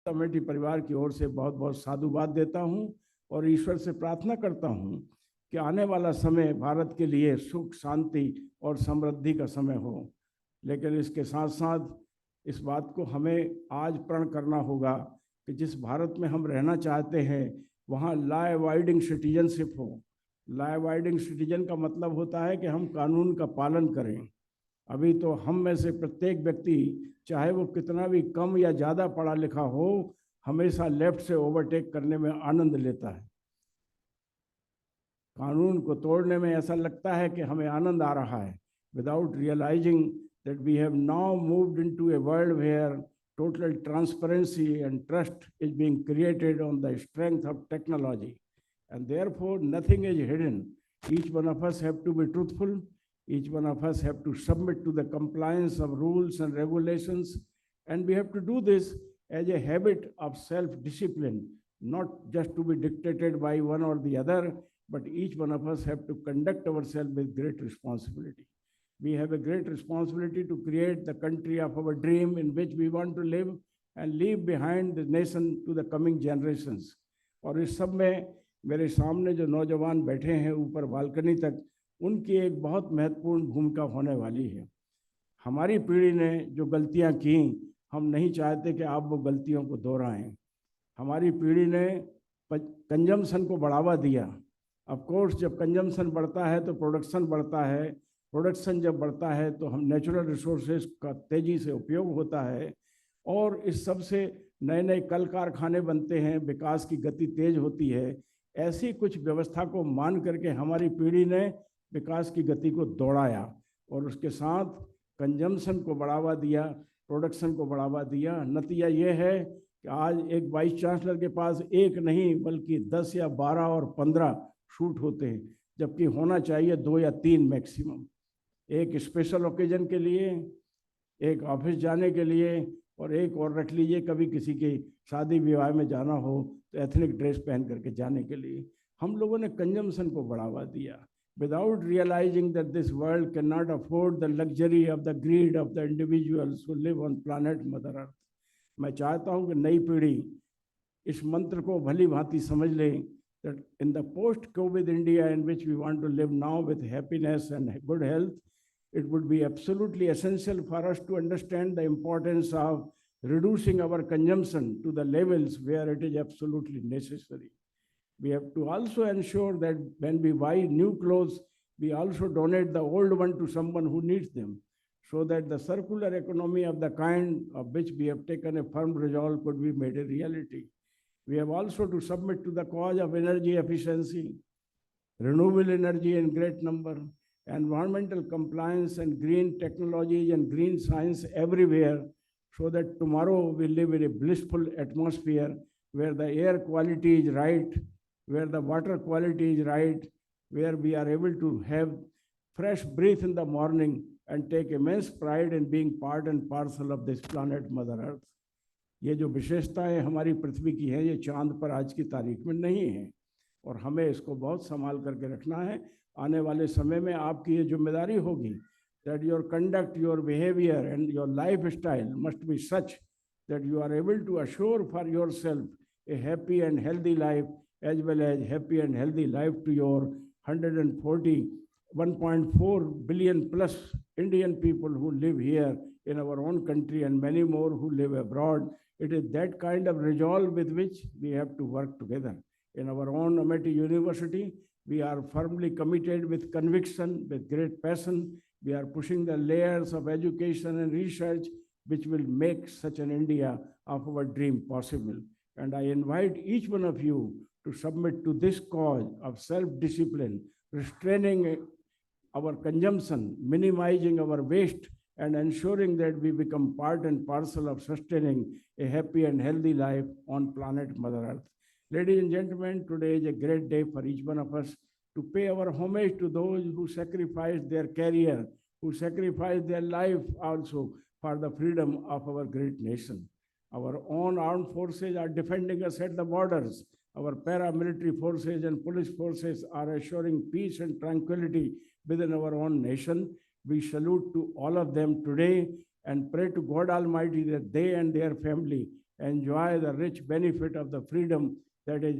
Committee परिवार की ओर से बहुत बहुत साधुवाद देता हूं और ईश्वर से प्रार्थना करता हूं कि आने वाला समय भारत के लिए सुख, शांति और समृद्धि का समय हो। लेकिन इसके साथ साथ इस बात को हमें आज प्रण करना होगा कि जिस भारत में हम रहना चाहते हैं वहाँ लॉ अवॉइडिंग सिटीजनशिप हो। लॉ अवॉइडिंग सिटीजन का मतलब होता है कि हम कानून का पालन करें। अभी तो हम में से प्रत्येक व्यक्ति, चाहे वो कितना भी कम या ज़्यादा पढ़ा लिखा हो, हमेशा लेफ्ट से ओवरटेक करने में आनंद लेता है। कानून को तोड़ने में ऐसा लगता है कि हमें आनंद आ रहा है, without realising that we have now moved into a world where total transparency and trust is being created on the strength of technology, and therefore nothing is hidden. Each one of us have to be truthful. Each one of us have to submit to the compliance of rules and regulations, and we have to do this as a habit of self-discipline, not just to be dictated by one or the other, but each one of us have to conduct ourselves with great responsibility. We have a great responsibility to create the country of our dream in which we want to live and leave behind the nation to the coming generations. और इस सब में मेरे सामने जो नौजवान बैठे हैं ऊपर बालकनी तक, उनकी एक बहुत महत्वपूर्ण भूमिका होने वाली है। हमारी पीढ़ी ने जो गलतियां की, हम नहीं चाहते कि आप वो गलतियों को दोहराएं। हमारी पीढ़ी ने कंजम्पशन को बढ़ावा दिया। ऑफ कोर्स जब कंजम्पशन बढ़ता है तो प्रोडक्शन बढ़ता है, प्रोडक्शन जब बढ़ता है तो हम नेचुरल रिसोर्सेज का तेज़ी से उपयोग होता है, और इस सब से नए नए कल कारखाने बनते हैं, विकास की गति तेज होती है। ऐसी कुछ व्यवस्था को मान करके हमारी पीढ़ी ने विकास की गति को दौड़ाया और उसके साथ कंजम्पशन को बढ़ावा दिया, प्रोडक्शन को बढ़ावा दिया। नतीजा ये है कि आज एक वाइस चांसलर के पास एक नहीं बल्कि 10 या 12 और 15 शूट होते हैं, जबकि होना चाहिए 2 या 3 मैक्सिमम। एक स्पेशल ओकेजन के लिए, एक ऑफिस जाने के लिए, और एक और रख लीजिए कभी किसी की शादी विवाह में जाना हो तो एथनिक ड्रेस पहन करके जाने के लिए। हम लोगों ने कंजम्पशन को बढ़ावा दिया without realising that this world can not afford the luxury of the greed of the individuals who live on planet Mother Earth. मैं चाहता हूँ कि नई पीढ़ी इस मंत्र को भली भांति समझ ले, that in the post-COVID India in which we want to live now with happiness and good health, it would be absolutely essential for us to understand the importance of reducing our consumption to the levels where it is absolutely necessary. We have to also ensure that when we buy new clothes, we also donate the old one to someone who needs them, so that the circular economy of the kind of which we have taken a firm resolve could be made a reality. We have also to submit to the cause of energy efficiency, renewable energy in great number, environmental compliance and green technologies and green science everywhere, so that tomorrow we live in a blissful atmosphere where the air quality is right, where the water quality is right, where we are able to have fresh breath in the morning and take immense pride in being part and parcel of this planet Mother Earth. ये जो विशेषताएं हमारी पृथ्वी की हैं, ये चांद पर आज की तारीख में नहीं है, और हमें इसको बहुत संभाल करके रखना है। आने वाले समय में आपकी ये जिम्मेदारी होगी that your conduct, your behavior and your lifestyle must be such that you are able to assure for yourself a happy and healthy life, as well as happy and healthy life to your 1.4 billion plus Indian people who live here in our own country and many more who live abroad. It is that kind of resolve with which we have to work together. In our own Amity University, we are firmly committed with conviction, with great passion. We are pushing the layers of education and research which will make such an India of our dream possible. And I invite each one of you to submit to this cause of self-discipline, restraining our consumption, minimizing our waste, and ensuring that we become part and parcel of sustaining a happy and healthy life on planet Mother Earth. Ladies and gentlemen, today is a great day for each one of us to pay our homage to those who sacrificed their career, who sacrificed their life also for the freedom of our great nation. Our own armed forces are defending us at the borders. Our paramilitary forces and police forces are assuring peace and tranquility within our own nation. We salute to all of them today and pray to God Almighty that they and their family enjoy the rich benefit of the freedom that is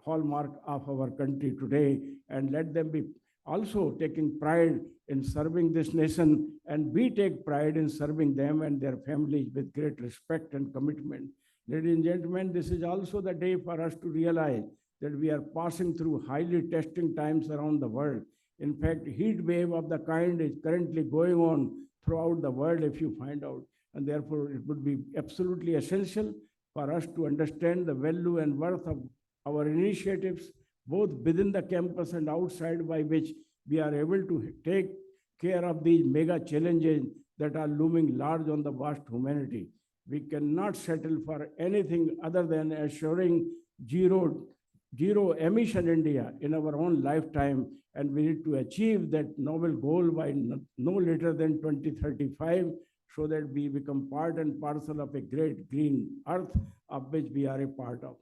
hallmark of our country today, and let them be also taking pride in serving this nation, and we take pride in serving them and their families with great respect and commitment. Ladies and gentlemen, this is also the day for us to realize that we are passing through highly testing times around the world. In fact, heat wave of the kind is currently going on throughout the world, if you find out. And therefore, it would be absolutely essential for us to understand the value and worth of our initiatives, both within the campus and outside, by which we are able to take care of these mega challenges that are looming large on the vast humanity. We cannot settle for anything other than assuring zero emission India in our own lifetime, and we need to achieve that noble goal by no later than 2035, so that we become part and parcel of a great green earth of which we are a part of.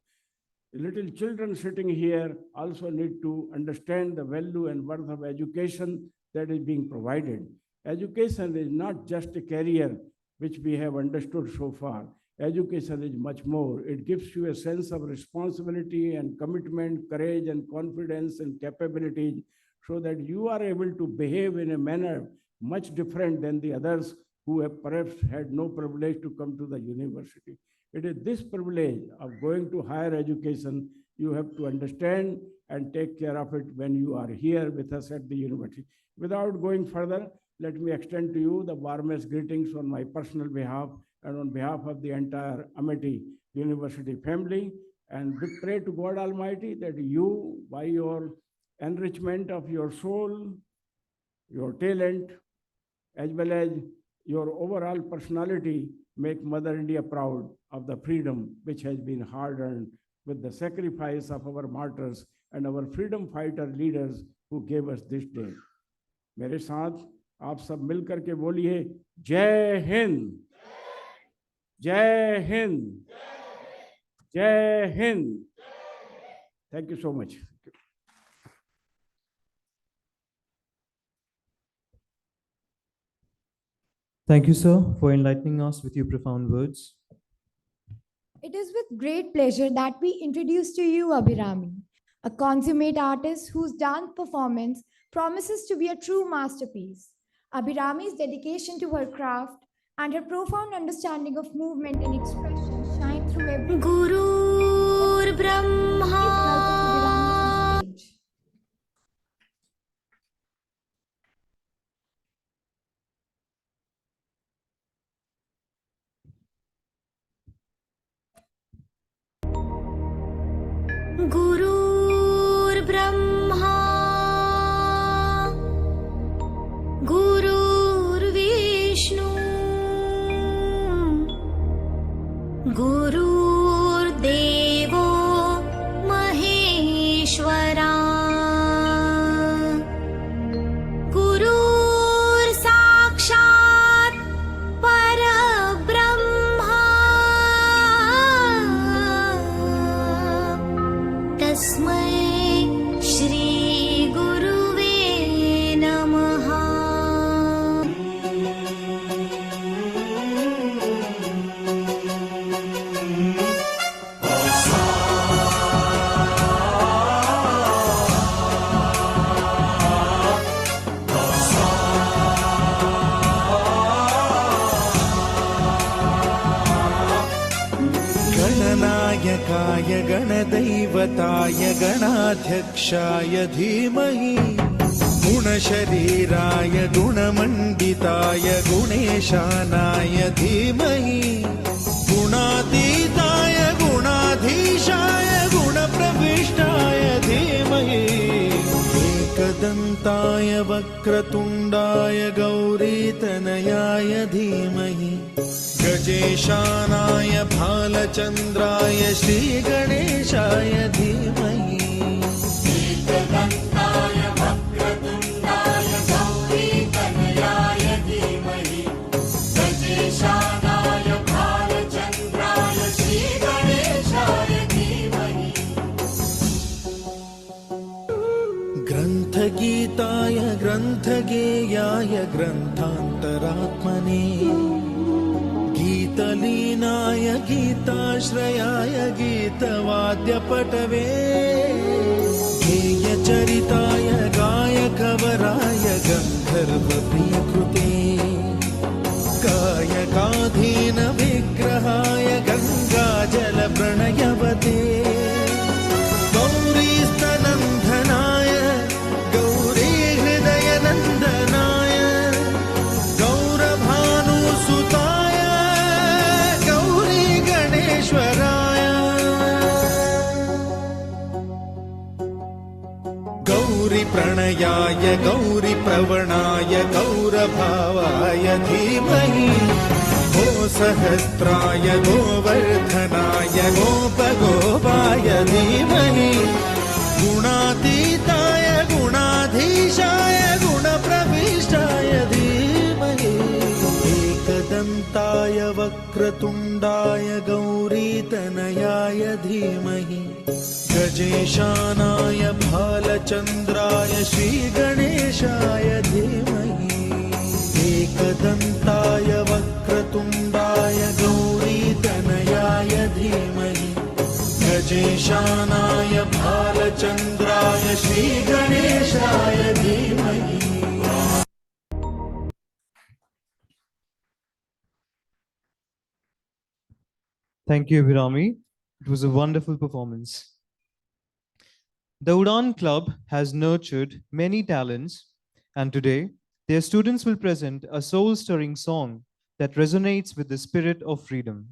Little children sitting here also need to understand the value and worth of education that is being provided. Education is not just a career, which we have understood so far. Education is much more. It gives you a sense of responsibility and commitment, courage and confidence and capabilities, so that you are able to behave in a manner much different than the others who have perhaps had no privilege to come to the university. It is this privilege of going to higher education you have to understand and take care of it when you are here with us at the university. Without going further, let me extend to you the warmest greetings on my personal behalf and on behalf of the entire Amity University family. And we pray to God Almighty that you, by your enrichment of your soul, your talent, as well as your overall personality, make Mother India proud of the freedom which has been hard-earned with the sacrifice of our martyrs and our freedom fighter leaders who gave us this day. मेरे साथ आप सब मिलकर के बोलिए जय हिंद, जय हिंद, जय Hind. Thank you so much. Thank you, sir, for enlightening us with your profound words. It is with great pleasure that we introduce to you Abhirami, a consummate artist whose dance performance promises to be a true masterpiece. Abhirami's dedication to her craft and her profound understanding of movement and expression shine through every Gurur Brahma Gurur Brahma Gurur Vishnu Gurur Devo Maheshwara Gurur Sakshat Parabrahma Tasmai Shri Guruve Namaha. गणनायकाय गणदैवताय गणाध्यक्षाय धीमहि गुणशरीराय गुणमण्डिताय गुणेशानाय धीमहि गुणातीताय गुणाधीशाय गुणप्रविष्टाय धीमहि एकदन्ताय वक्रतुण्डाय गौरीतनयाय धीमहि गजेशानाय भालचन्द्राय श्रीगणेशाय धीमहि एकदन्ताय वक्रतुण्डाय गौरीतनयाय धीमहि गजेशानाय भालचन्द्राय श्रीगणेशाय धीमहि ग्रन्थगीताय ग्रन्थगेयाय ग्रन्थान्तरात्मने गीतलीनाय गीताश्रयाय गीतवाद्यपटवे गेयचरिताय गायकवराय गन्धर्वप्रियकृते कायकाधीन विग्रहाय गङ्गाजलप्रणयवते गौरीस्तनन्दनाय गौरीहृदयनन्दनाय गौरभानुसुताय गौरी गणेश्वराय गौरीप्रणयाय गौरीप्रवणाय गौरभावाय धीमहि गो सहस्राय गोवर्धनाय गोपगोपाय धीमहि गुणातीताय गुणाधीशाय गुणप्रविष्टाय धीमहि एकदन्ताय वक्रतुण्डाय गौरीतनयाय धीमहि गजेशानाय भालचन्द्राय श्रीगणेशाय धीमहि एकदन्ताय वक्रतुण्डाय गौरीतनयाय धीमहि गजेशानाय भालचन्द्राय श्रीगणेशाय धीमहि Thank you, Abhirami. It was a wonderful performance. The Udan Club has nurtured many talents, and today their students will present a soul-stirring song that resonates with the spirit of freedom.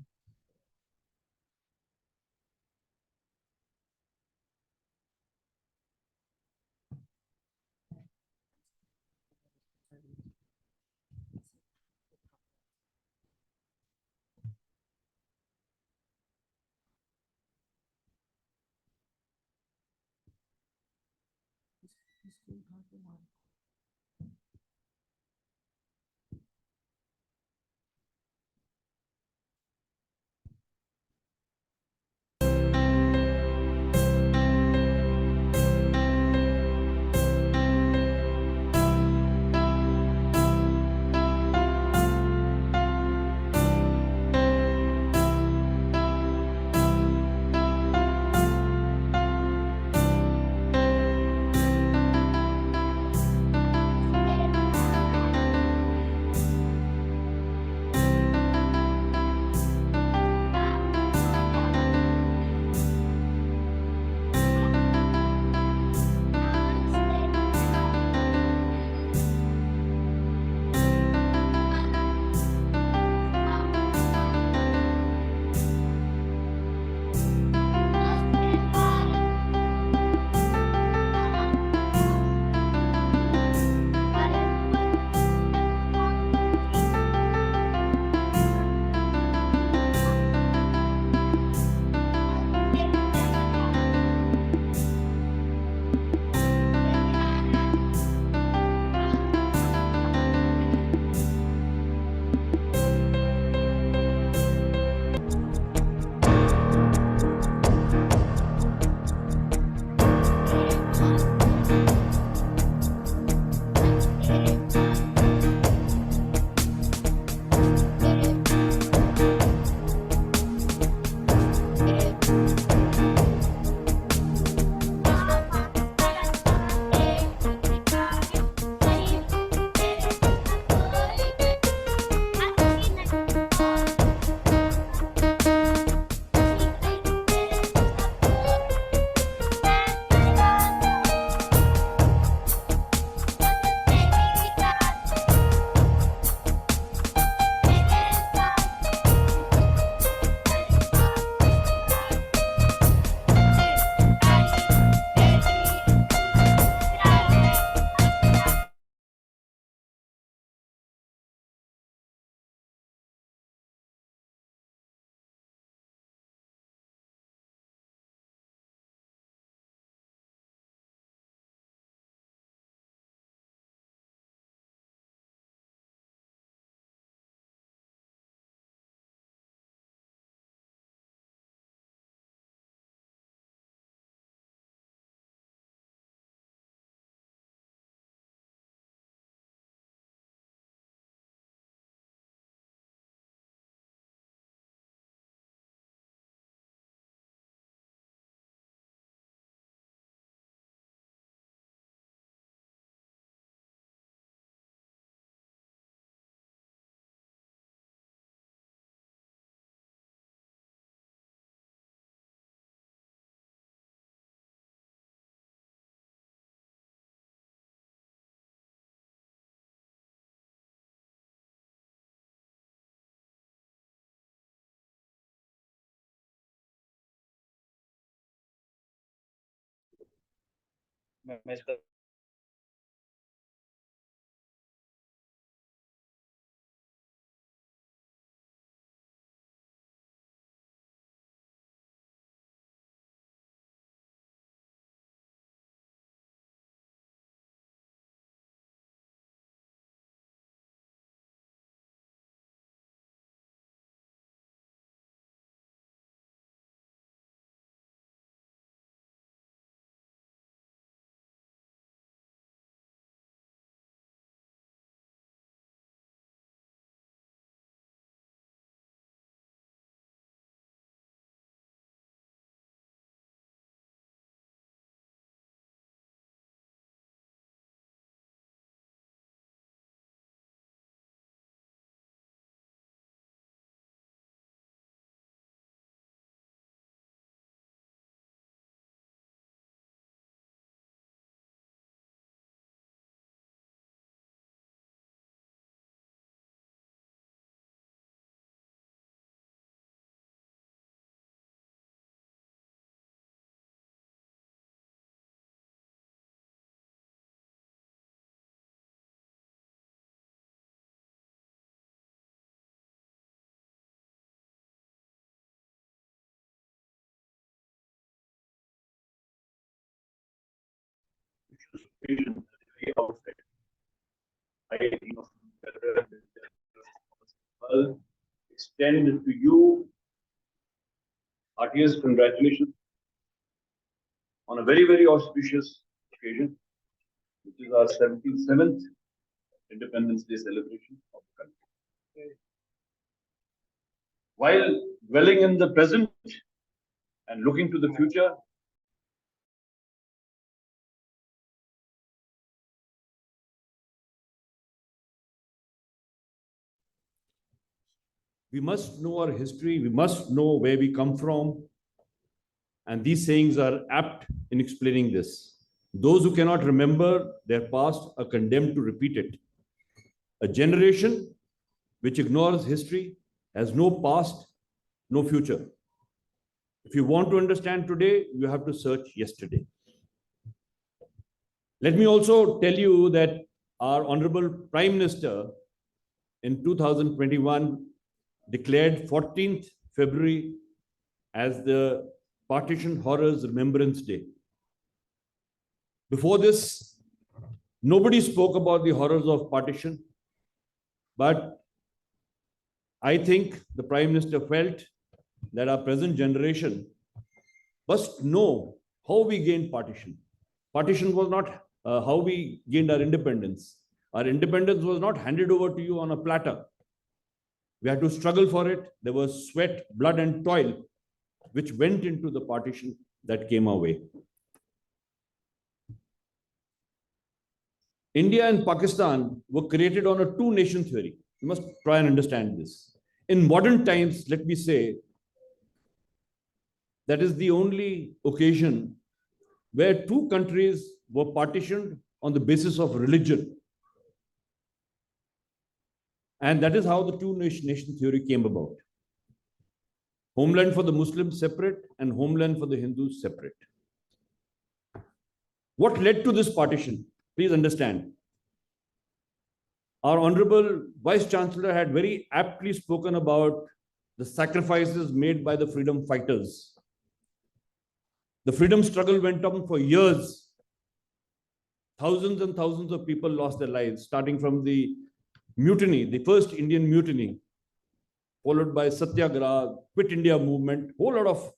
Very outset. Well, extend to you heartiest congratulations on a very, very auspicious occasion, which is our 77th Independence Day celebration of the country. While dwelling in the present and looking to the future, we must know our history, we must know where we come from, and these sayings are apt in explaining this. Those who cannot remember their past are condemned to repeat it. A generation which ignores history has no past, no future. If you want to understand today, you have to search yesterday. Let me also tell you that our Honorable Prime Minister in 2021 declared 14th February as the Partition Horrors Remembrance Day. Before this, nobody spoke about the horrors of partition, but I think the Prime Minister felt that our present generation must know how we gained partition. Partition was not how we gained our independence. Our independence was not handed over to you on a platter. We had to struggle for it. There was sweat, blood, and toil which went into the partition that came our way. India and Pakistan were created on a two-nation theory. You must try and understand this. In modern times, let me say, that is the only occasion where two countries were partitioned on the basis of religion. And that is how the two-nation theory came about. Homeland for the Muslims separate and homeland for the Hindus separate. What led to this partition? Please understand. Our Honorable Vice Chancellor had very aptly spoken about the sacrifices made by the freedom fighters. The freedom struggle went on for years. Thousands and thousands of people lost their lives, starting from the mutiny, the first Indian mutiny, followed by Satyagraha, Quit India movement. Whole lot of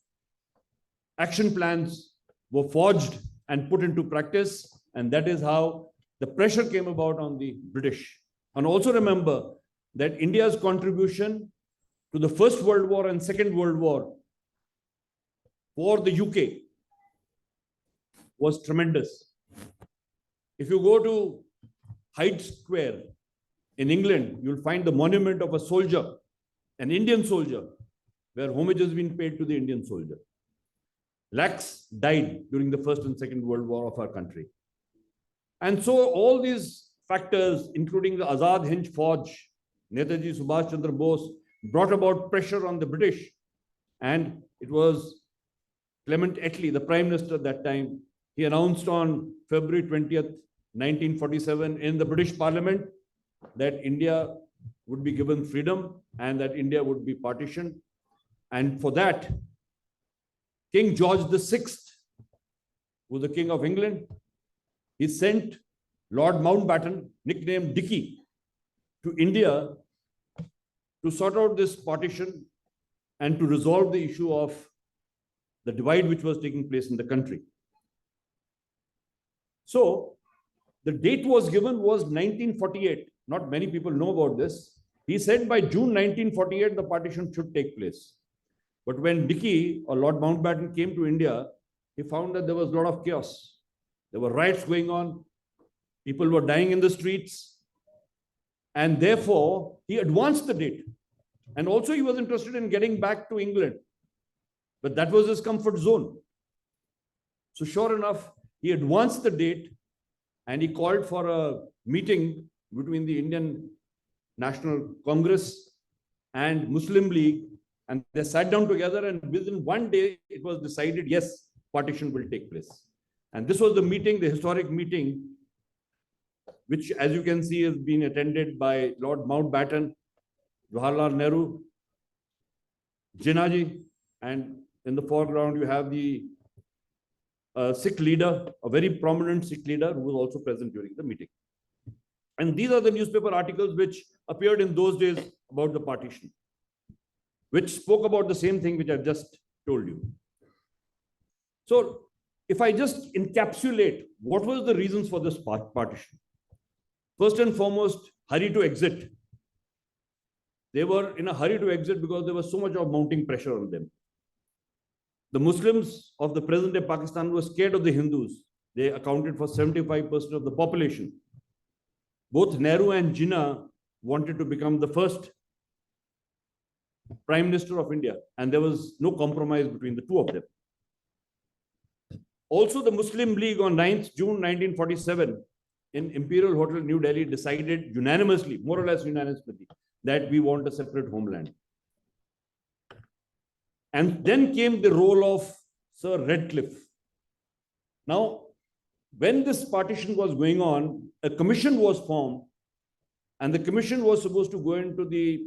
action plans were forged and put into practice. And that is how the pressure came about on the British. And also remember that India's contribution to the First World War and Second World War for the UK was tremendous. If you go to Hyde Square in England, you'll find the monument of a soldier, an Indian soldier, where homage has been paid to the Indian soldier. Lakhs died during the First and Second World War of our country. And so all these factors, including the Azad Hind Fauj, Netaji Subhash Chandra Bose, brought about pressure on the British. And it was Clement Attlee, the Prime Minister at that time, he announced on February 20th, 1947 in the British Parliament that India would be given freedom and that India would be partitioned. And for that, King George VI, who was the King of England, he sent Lord Mountbatten, nicknamed Dicky, to India to sort out this partition and to resolve the issue of the divide which was taking place in the country. So the date was given was 1948. Not many people know about this. He said by June 1948, the partition should take place. But when Dicky or Lord Mountbatten came to India, he found that there was a lot of chaos. There were riots going on. People were dying in the streets. And therefore, he advanced the date. And also he was interested in getting back to England. But that was his comfort zone. So sure enough, he advanced the date and he called for a meeting between the Indian National Congress and Muslim League. And they sat down together, and within one day, it was decided, yes, partition will take place. And this was the meeting, the historic meeting, which, as you can see, has been attended by Lord Mountbatten, Jawaharlal Nehru, Jinnah, and in the foreground, you have the Sikh leader, a very prominent Sikh leader who was also present during the meeting. And these are the newspaper articles which appeared in those days about the partition, which spoke about the same thing which I've just told you. So if I just encapsulate what was the reasons for this partition. First and foremost, hurry to exit. They were in a hurry to exit because there was so much of mounting pressure on them. The Muslims of the present-day Pakistan were scared of the Hindus. They accounted for 75% of the population. Both Nehru and Jinnah wanted to become the first Prime Minister of India, and there was no compromise between the two of them. Also, the Muslim League on 9th June 1947 in Imperial Hotel, New Delhi, decided unanimously, more or less unanimously, that we want a separate homeland. And then came the role of Sir Redcliffe. Now, when this partition was going on, a commission was formed, and the commission was supposed to go into the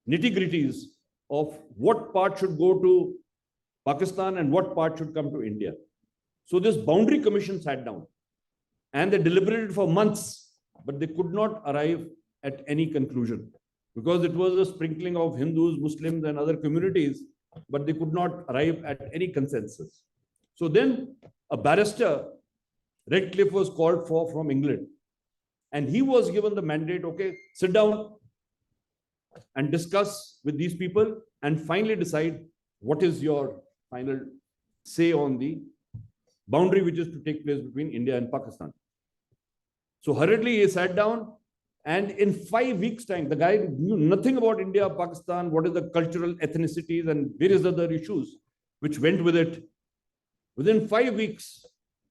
nitty-gritties of what part should go to Pakistan and what part should come to India. So this boundary commission sat down and they deliberated for months, but they could not arrive at any conclusion because it was a sprinkling of Hindus, Muslims, and other communities, but they could not arrive at any consensus. So then a barrister, Redcliffe, was called for from England, and he was given the mandate, okay, sit down and discuss with these people and finally decide what is your final say on the boundary which is to take place between India and Pakistan. So hurriedly he sat down, and in 5 weeks' time, the guy knew nothing about India, Pakistan, what is the cultural ethnicities and various other issues which went with it. Within 5 weeks,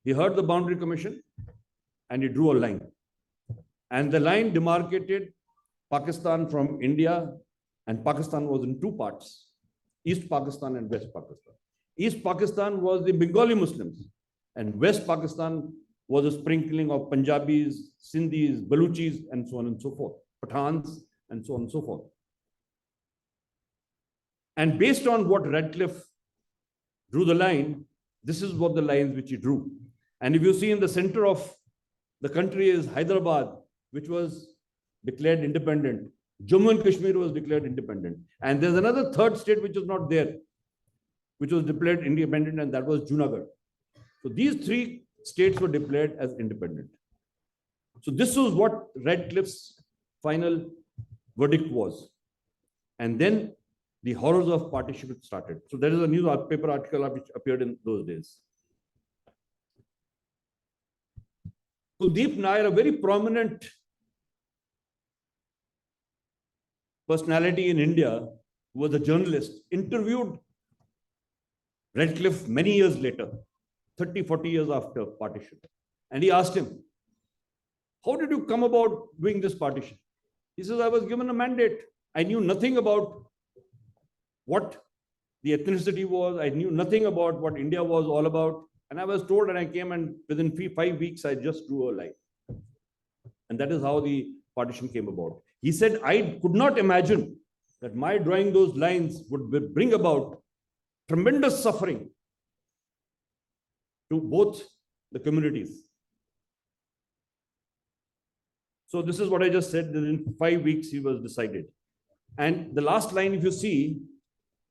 he heard the boundary commission and he drew a line. And the line demarcated Pakistan from India, and Pakistan was in two parts, East Pakistan and West Pakistan. East Pakistan was the Bengali Muslims, and West Pakistan was a sprinkling of Punjabis, Sindhis, Baluchis, and so on and so forth, Pathans, and so on and so forth. And based on what Redcliffe drew the line, this is what the lines which he drew. And if you see in the center of the country is Hyderabad, which was declared independent. Jammu and Kashmir was declared independent. And there's another third state which is not there, which was declared independent, and that was Junagadh. So these three states were declared as independent. So this was what Redcliffe's final verdict was. And then the horrors of partition started. So there is a newspaper article which appeared in those days. Kuldeep Nair, a very prominent personality in India, who was a journalist, interviewed Redcliffe many years later, 30, 40 years after partition. And he asked him, how did you come about doing this partition? He says, I was given a mandate. I knew nothing about what the ethnicity was. I knew nothing about what India was all about. And I was told, and I came, and within 5 weeks, I just drew a line. And that is how the partition came about. He said, I could not imagine that my drawing those lines would bring about tremendous suffering to both the communities. So this is what I just said, that in 5 weeks he was decided. And the last line, if you see,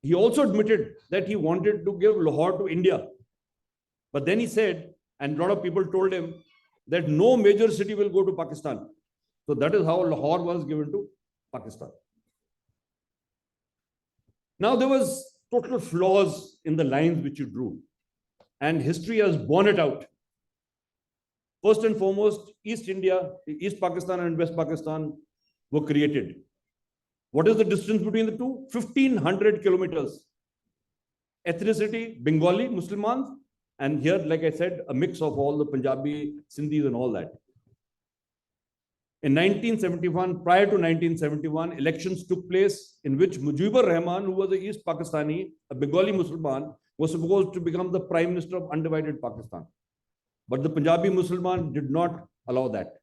he also admitted that he wanted to give Lahore to India. But then he said, and a lot of people told him, that no major city will go to Pakistan. So that is how Lahore was given to Pakistan. Now there was total flaws in the lines which you drew, and history has borne it out. First and foremost, East India, East Pakistan and West Pakistan were created. What is the distance between the two? 1,500 kilometers. Ethnicity, Bengali, Muslimans, and here, like I said, a mix of all the Punjabi, Sindhis and all that. In 1971, prior to 1971, elections took place in which Mujibur Rahman, who was a East Pakistani, a Bengali Muslim, was supposed to become the Prime Minister of undivided Pakistan. But the Punjabi Muslim did not allow that.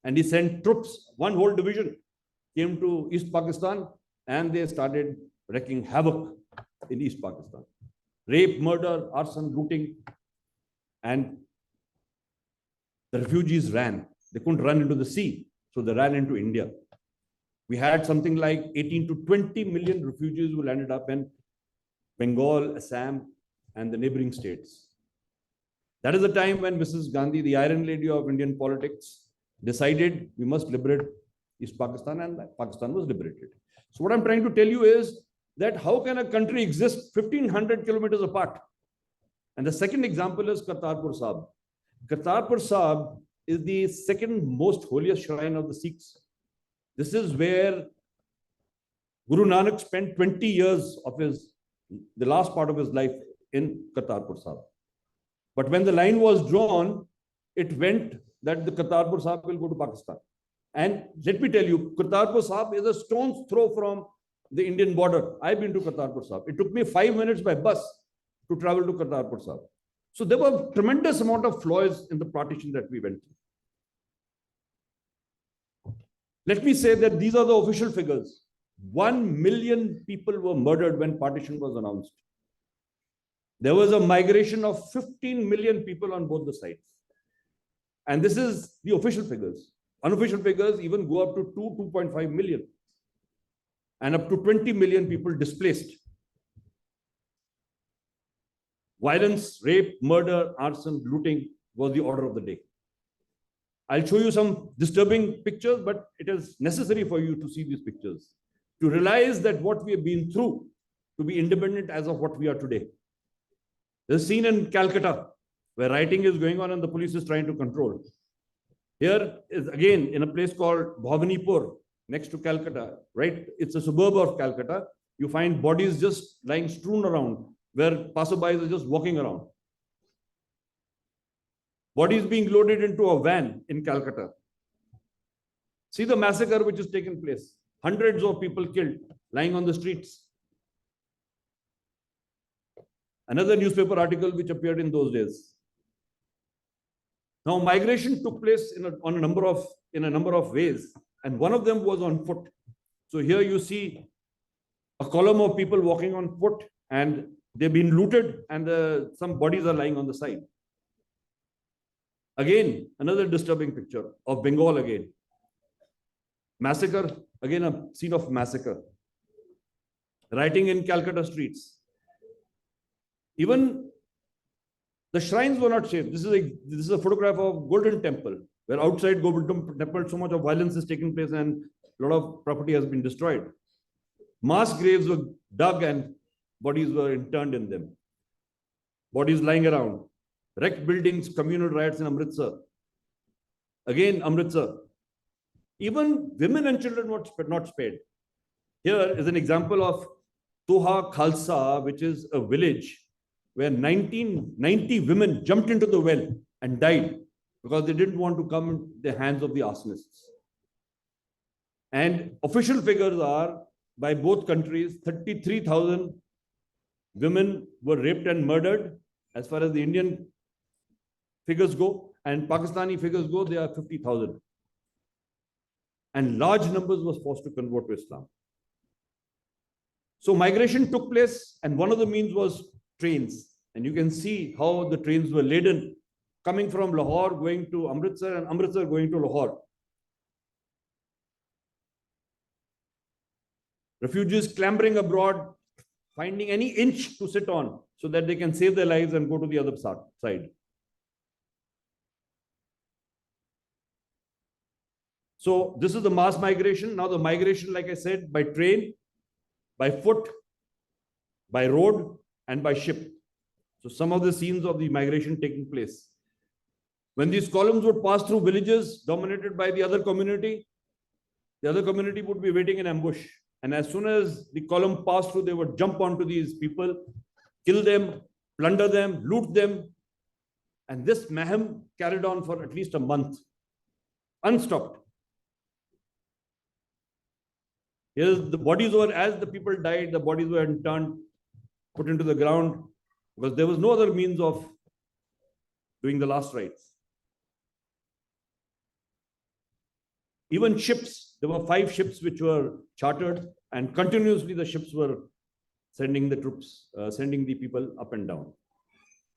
And he sent troops, one whole division came to East Pakistan, and they started wreaking havoc in East Pakistan. Rape, murder, arson, looting, and the refugees ran. They couldn't run into the sea, so they ran into India. We had something like 18 to 20 million refugees who landed up in Bengal, Assam, and the neighboring states. That is the time when Mrs. Gandhi, the Iron Lady of Indian politics, decided we must liberate East Pakistan, and Pakistan was liberated. So what I'm trying to tell you is that how can a country exist 1,500 kilometers apart? And the second example is Kartarpur Sahib. Kartarpur Sahib is the second most holiest shrine of the Sikhs. This is where Guru Nanak spent 20 years of the last part of his life in Kartarpur Sahib. But when the line was drawn, it went that the Kartarpur Sahib will go to Pakistan. And let me tell you, Kartarpur Sahib is a stone's throw from the Indian border. I've been to Kartarpur Sahib. It took me 5 minutes by bus to travel to Kartarpur Sahib. So there were tremendous amount of flaws in the partition that we went through. Let me say that these are the official figures. 1 million people were murdered when partition was announced. There was a migration of 15 million people on both the sides. And this is the official figures. Unofficial figures even go up to 2.5 million. And up to 20 million people displaced. Violence, rape, murder, arson, looting was the order of the day. I'll show you some disturbing pictures, but it is necessary for you to see these pictures, to realize that what we have been through to be independent as of what we are today. There's a scene in Calcutta where rioting is going on and the police is trying to control. Here is again in a place called Bhavanipur, next to Calcutta, right? It's a suburb of Calcutta. You find bodies just lying strewn around where passerbys are just walking around. Bodies being loaded into a van in Calcutta. See the massacre which has taken place. Hundreds of people killed, lying on the streets. Another newspaper article which appeared in those days. Now, migration took place in a number of ways, and one of them was on foot. So here you see a column of people walking on foot, and they've been looted, and some bodies are lying on the side. Again, another disturbing picture of Bengal again. Massacre, again a scene of massacre. Rioting in Calcutta streets. Even the shrines were not safe. This is a photograph of Golden Temple, where outside Golden Temple so much of violence is taking place and a lot of property has been destroyed. Mass graves were dug and bodies were interned in them. Bodies lying around. Wrecked buildings, communal riots in Amritsar. Again, Amritsar. Even women and children were not spared. Here is an example of Toha Khalsa, which is a village where 90 women jumped into the well and died because they didn't want to come in the hands of the arsonists. And official figures are, by both countries, 33,000 women were raped and murdered. As far as the Indian figures go, and Pakistani figures go, they are 50,000. And large numbers was forced to convert to Islam. So migration took place, and one of the means was trains. And you can see how the trains were laden, coming from Lahore, going to Amritsar, and Amritsar going to Lahore. Refugees clambering abroad, finding any inch to sit on so that they can save their lives and go to the other side. So this is the mass migration. Now the migration, like I said, by train, by foot, by road, and by ship. So some of the scenes of the migration taking place. When these columns would pass through villages dominated by the other community would be waiting in ambush. And as soon as the column passed through, they would jump onto these people, kill them, plunder them, loot them. And this mayhem carried on for at least a month, unstopped. Here's the bodies were, as the people died, the bodies were turned, put into the ground, because there was no other means of doing the last rites. Even ships, there were 5 ships which were chartered, and continuously the ships were sending the troops, sending the people up and down.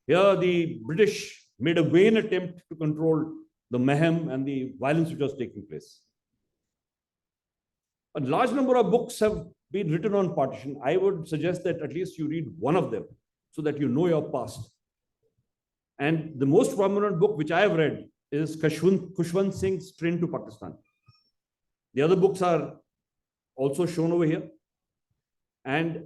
Here the British made a vain attempt to control the mayhem and the violence which was taking place. A large number of books have been written on partition. I would suggest that at least you read one of them so that you know your past. And the most prominent book which I have read is Khushwant Singh's Train to Pakistan. The other books are also shown over here. And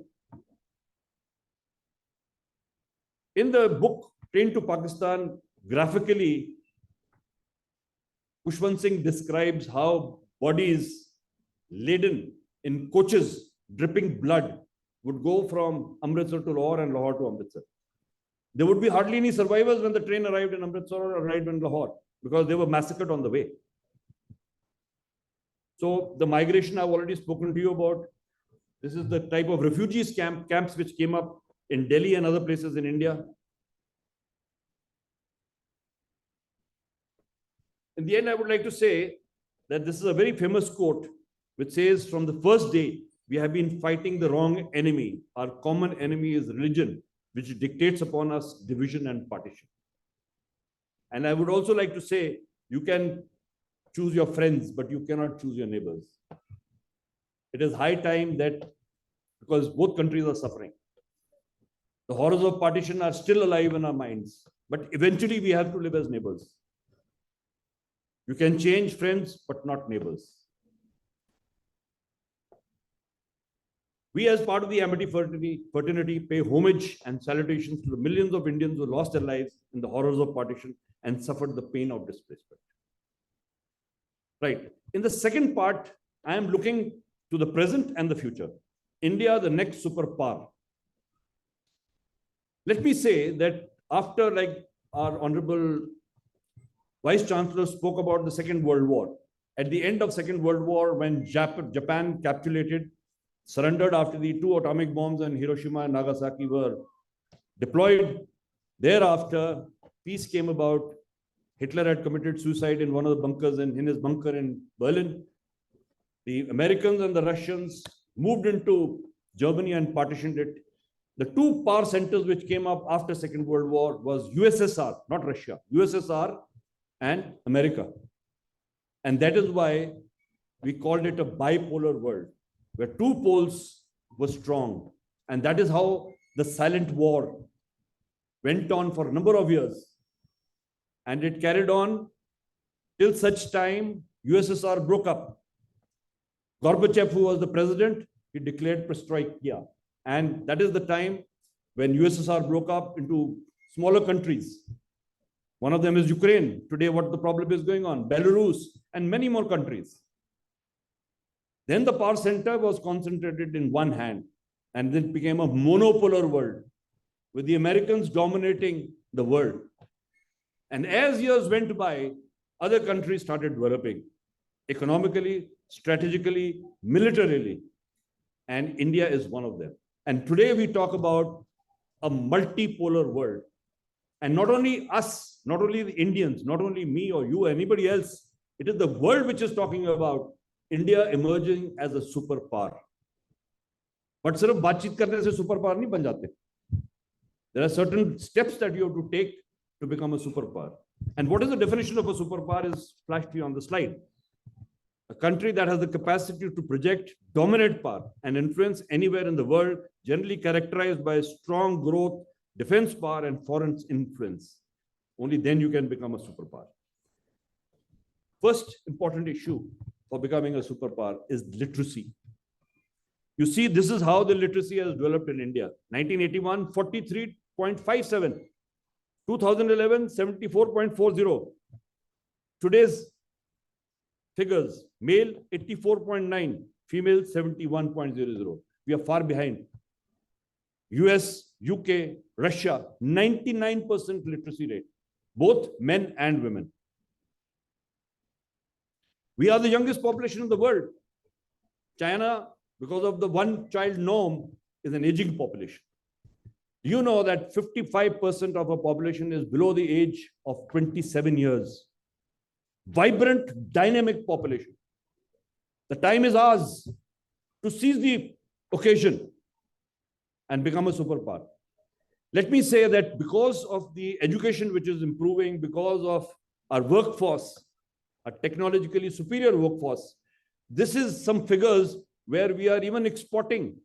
in the book Train to Pakistan, graphically, Khushwant Singh describes how bodies laden in coaches, dripping blood, would go from Amritsar to Lahore and Lahore to Amritsar. There would be hardly any survivors when the train arrived in Amritsar or arrived in Lahore, because they were massacred on the way. So the migration I've already spoken to you about. This is the type of refugees camps which came up in Delhi and other places in India. In the end, I would like to say that this is a very famous quote which says, from the first day, we have been fighting the wrong enemy. Our common enemy is religion, which dictates upon us division and partition. And I would also like to say, you can choose your friends, but you cannot choose your neighbors. It is high time that, because both countries are suffering, the horrors of partition are still alive in our minds, but eventually we have to live as neighbors. You can change friends, but not neighbors. We, as part of the Amity fraternity, pay homage and salutations to the millions of Indians who lost their lives in the horrors of partition and suffered the pain of displacement. Right. In the second part, I am looking to the present and the future. India, the next superpower. Let me say that after, like our Honorable Vice Chancellor spoke about the Second World War, at the end of Second World War, when Japan capitulated, surrendered after the 2 atomic bombs on Hiroshima and Nagasaki were deployed. Thereafter, peace came about. Hitler had committed suicide in one of the bunkers, in his bunker in Berlin. The Americans and the Russians moved into Germany and partitioned it. The 2 power centers which came up after Second World War was USSR, not Russia, USSR and America. And that is why we called it a bipolar world, where 2 poles were strong. And that is how the silent war went on for a number of years. And it carried on till such time USSR broke up. Gorbachev, who was the president, he declared perestroika. And that is the time when USSR broke up into smaller countries. One of them is Ukraine. Today, what the problem is going on, Belarus, and many more countries. Then the power center was concentrated in one hand, and it became a monopolar world with the Americans dominating the world. And as years went by, other countries started developing economically, strategically, militarily, and India is one of them. And today we talk about a multipolar world. And not only us, not only the Indians, not only me or you, anybody else, it is the world which is talking about India emerging as a superpower. But सिर्फ बातचीत करने से superpower नहीं बन जाते. There are certain steps that you have to take to become a superpower. And what is the definition of a superpower is flashed to you on the slide. A country that has the capacity to project dominant power and influence anywhere in the world, generally characterized by strong growth, defense power, and foreign influence. Only then you can become a superpower. First important issue for becoming a superpower is literacy. You see, this is how the literacy has developed in India. 1981, 43.57. 2011, 74.40. Today's figures, male 84.9, female 71.00. We are far behind. US, UK, Russia, 99% literacy rate, both men and women. We are the youngest population in the world. China, because of the one-child norm, is an aging population. You know that 55% of our population is below the age of 27 years. Vibrant, dynamic population. The time is ours to seize the occasion and become a superpower. Let me say that because of the education which is improving, because of our workforce, a technologically superior workforce, this is some figures where we are even exporting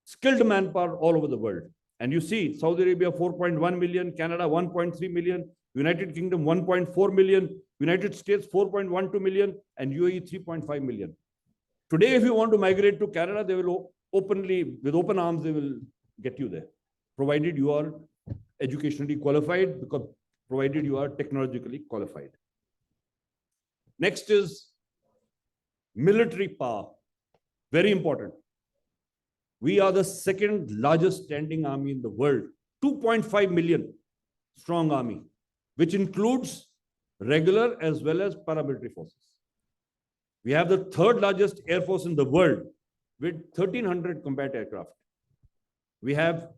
skilled manpower all over the world. And you see, Saudi Arabia 4.1 million, Canada 1.3 million, United Kingdom 1.4 million, United States 4.12 million, and UAE 3.5 million. Today, if you want to migrate to Canada, they will openly, with open arms, they will get you there, provided you are educationally qualified, because provided you are technologically qualified. Next is military power. Very important. We are the second largest standing army in the world, 2.5 million strong army, which includes regular as well as paramilitary forces. We have the third largest air force in the world with 1,300 combat aircraft. We have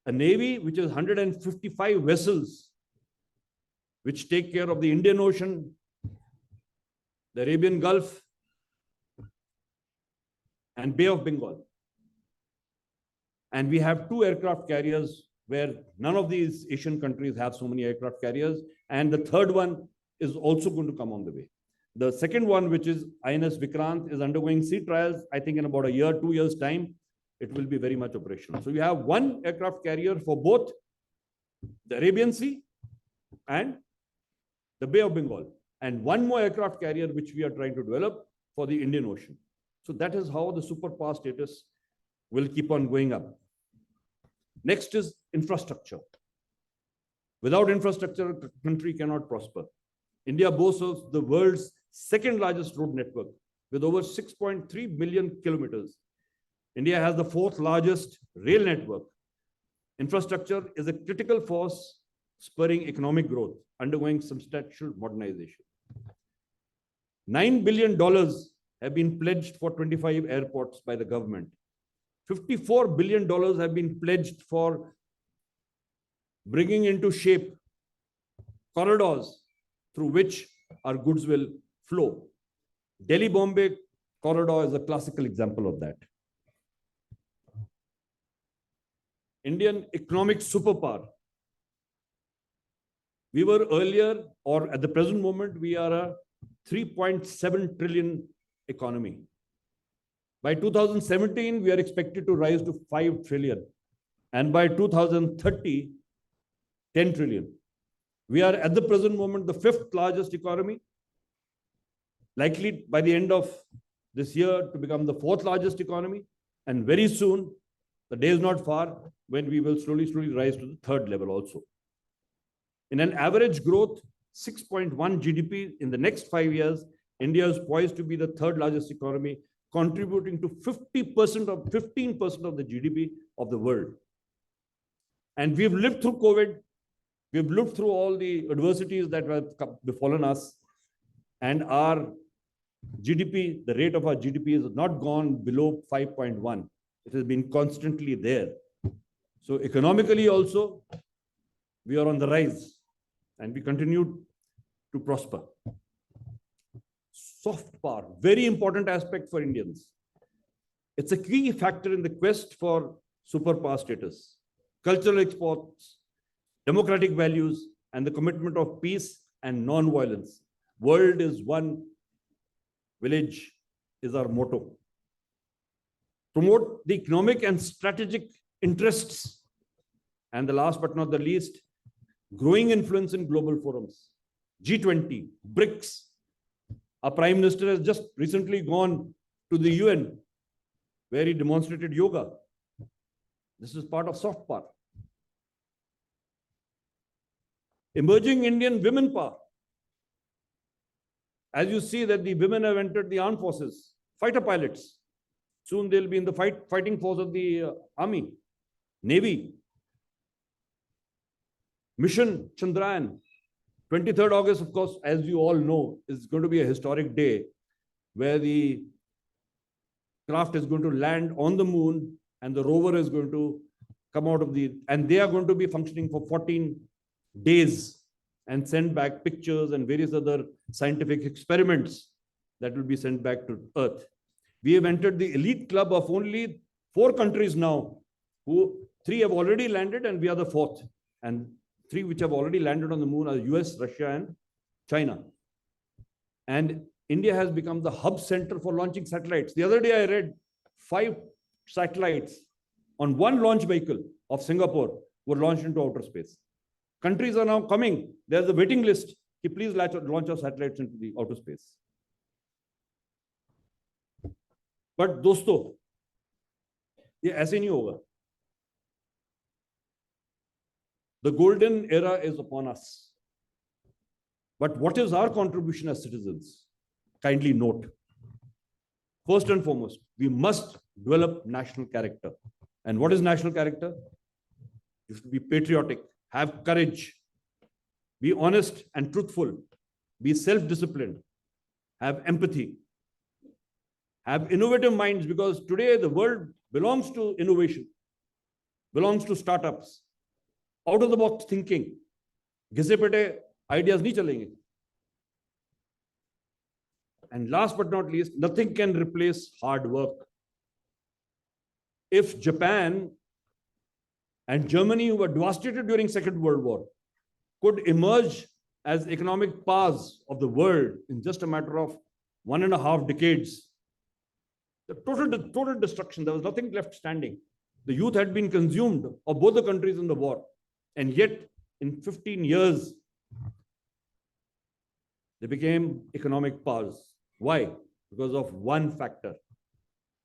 a navy which is 155 vessels which take care of the Indian Ocean, the Arabian Gulf, and Bay of Bengal. And we have 2 aircraft carriers where none of these Asian countries have so many aircraft carriers. And the third one is also going to come on the way. The second one, which is INS Vikrant, is undergoing sea trials. I think in about a year, 2 years' time, it will be very much operational. So you have 1 aircraft carrier for both the Arabian Sea and the Bay of Bengal, and 1 more aircraft carrier which we are trying to develop for the Indian Ocean. So that is how the superpower status will keep on going up. Next is infrastructure. Without infrastructure, a country cannot prosper. India boasts of the world's second largest road network with over 6.3 million kilometers. India has the 4th largest rail network. Infrastructure is a critical force spurring economic growth, undergoing substantial modernization. $9 billion have been pledged for 25 airports by the government. $54 billion have been pledged for bringing into shape corridors through which our goods will flow. Delhi-Bombay corridor is a classical example of that. Indian economic superpower. We were earlier, or at the present moment, we are a 3.7 trillion economy. By 2017, we are expected to rise to 5 trillion. And by 2030, 10 trillion. We are at the present moment the 5th largest economy, likely by the end of this year to become the 4th largest economy. And very soon, the day is not far when we will slowly rise to the 3rd level also. In an average growth, 6.1 GDP in the next 5 years, India is poised to be the 3rd largest economy, contributing to 15% of the GDP of the world. And we've lived through COVID. We've lived through all the adversities that have befallen us. And our GDP, the rate of our GDP has not gone below 5.1. It has been constantly there. So economically also, we are on the rise. and we continued to prosper. Soft power, very important aspect for Indians. It's a key factor in the quest for superpower status. Cultural exports, democratic values, and the commitment of peace and non-violence. World is one, village is our motto. Promote the economic and strategic interests. And the last but not the least, growing influence in global forums. G20, BRICS. Our Prime Minister has just recently gone to the UN where he demonstrated yoga. This is part of soft power. Emerging Indian women power. As you see that the women have entered the armed forces, fighter pilots. Soon they'll be in the fighting force of the army, navy. Mission Chandrayaan, 23rd August, of course, as you all know, is going to be a historic day where the craft is going to land on the moon and the rover is going to come out of and they are going to be functioning for 14 days and send back pictures and various other scientific experiments that will be sent back to Earth. We have entered the elite club of only 4 countries now, 3 have already landed and we are the 4th. And 3 which have already landed on the moon are US, Russia, and China. And India has become the hub center for launching satellites. The other day I read 5 satellites on one launch vehicle of Singapore were launched into outer space. Countries are now coming. There's a waiting list. Please launch our satellites into the outer space. But दोस्तों, ये ऐसे नहीं होगा. The golden era is upon us. But what is our contribution as citizens? Kindly note. First and foremost, we must develop national character. And what is national character? You should be patriotic, have courage, be honest and truthful, be self-disciplined, have empathy, have innovative minds, because today the world belongs to innovation, belongs to startups, out of the box thinking. Ghise pete ideas nahi chalenge. And last but not least, nothing can replace hard work. If Japan and Germany, who were devastated during Second World War, could emerge as economic powers of the world in just a matter of 1.5 decades, the total destruction, there was nothing left standing. The youth had been consumed of both the countries in the war. And yet, in 15 years, they became economic powers. Why? Because of one factor,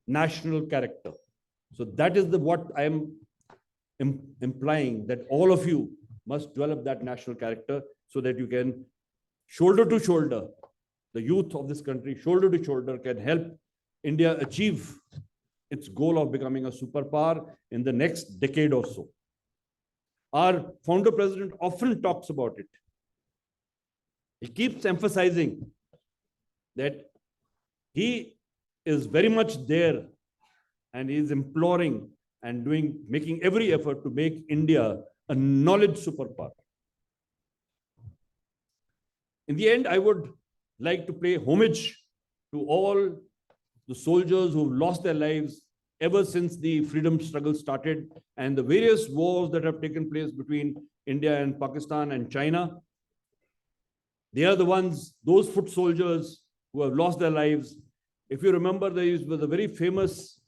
national character. So that is what I am implying, that all of you must develop that national character so that you can, shoulder to shoulder, the youth of this country, shoulder to shoulder, can help India achieve its goal of becoming a superpower in the next decade or so. Our founder president often talks about it. He keeps emphasizing that he is very much there and he is imploring and making every effort to make India a knowledge superpower. In the end, I would like to pay homage to all the soldiers who've lost their lives ever since the freedom struggle started and the various wars that have taken place between India and Pakistan and China. They are the ones, those foot soldiers who have lost their lives. If you remember, there was a very famous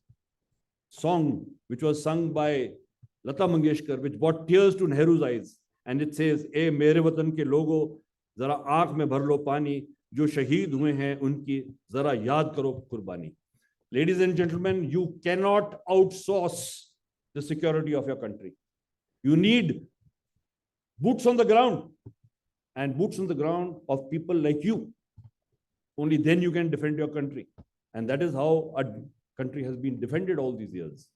song which was sung by Lata Mangeshkar, which brought tears to Nehru's eyes. And it says, "Eh mere watan ke logo, zara aankh mein bhar lo pani, jo shaheed hue hain unki, zara yaad karo qurbani." Ladies and gentlemen, you cannot outsource the security of your country. You need boots on the ground, and boots on the ground of people like you. Only then you can defend your country. And that is how our country has been defended all these years.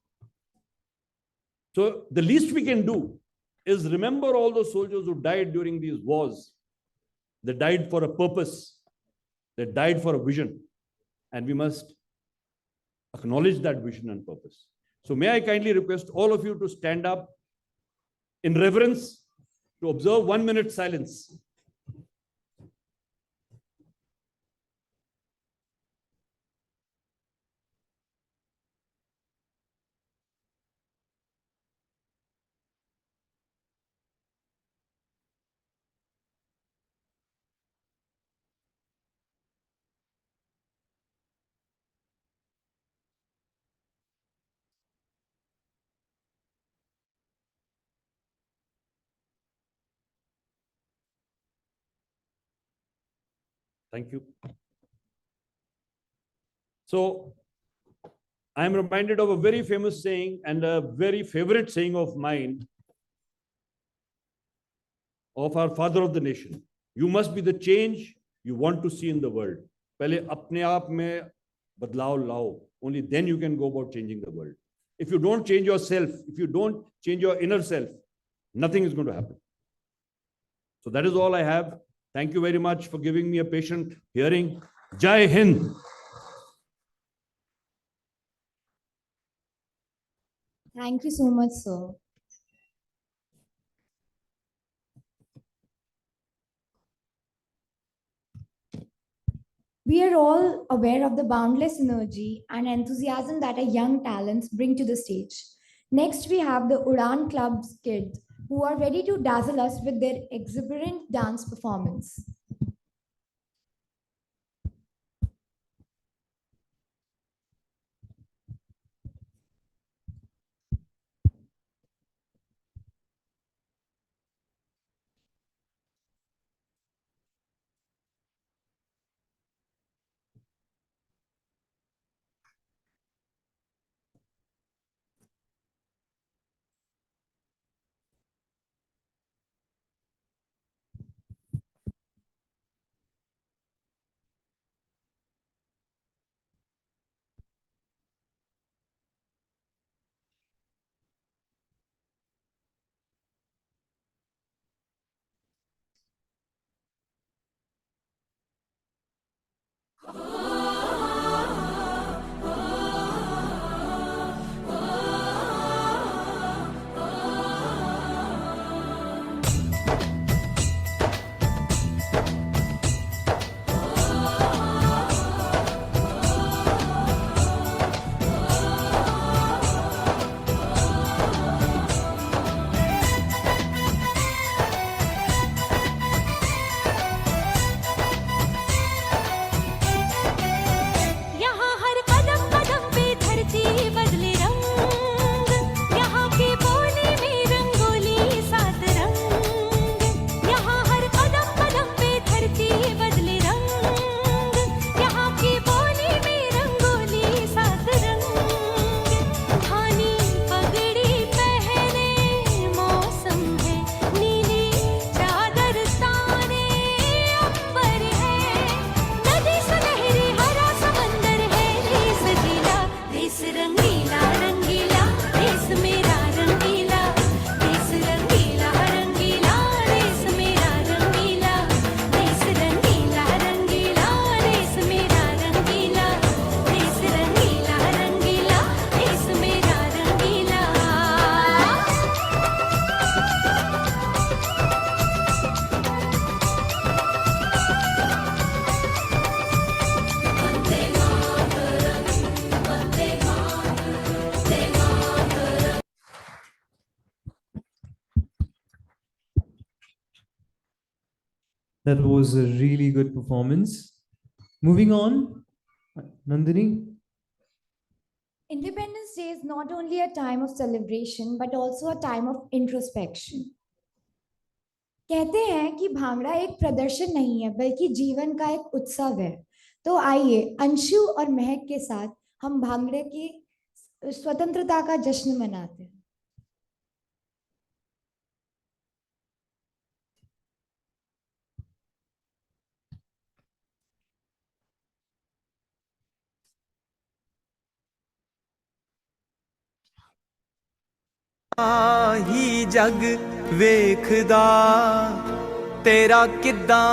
So the least we can do is remember all those soldiers who died during these wars. They died for a purpose. They died for a vision. And we must acknowledge that vision and purpose. So may I kindly request all of you to stand up in reverence to observe 1 minute silence. Thank you. So I am reminded of a very famous saying and a very favorite saying of mine of our father of the nation. You must be the change you want to see in the world. पहले अपने आप में बदलाव लाओ. Only then you can go about changing the world. If you don't change yourself, if you don't change your inner self, nothing is going to happen. So that is all I have. Thank you very much for giving me a patient hearing. Jai Hind. Thank you so much, sir. We are all aware of the boundless energy and enthusiasm that our young talents bring to the stage. Next, we have the Udan Club's kids who are ready to dazzle us with their exuberant dance performance. That was a really good performance. Moving on, Nandini. Independence Day is not only a time of celebration but also a time of introspection. कहते हैं कि भांगड़ा एक प्रदर्शन नहीं है बल्कि जीवन का एक उत्सव है. तो आइए अंशु और महक के साथ हम भांगड़े की स्वतंत्रता का जश्न मनाते हैं. ਹੀ ਜਗ ਵੇਖਦਾ ਤੇਰਾ ਕਿੱਦਾਂ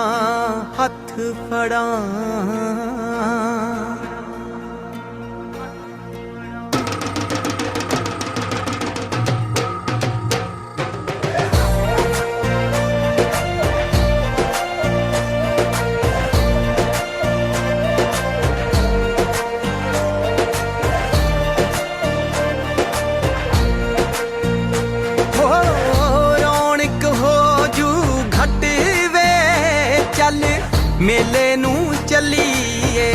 ਹੱਥ ਫੜਾਂ ਮੇਲੇ ਨੂੰ ਚੱਲੀਏ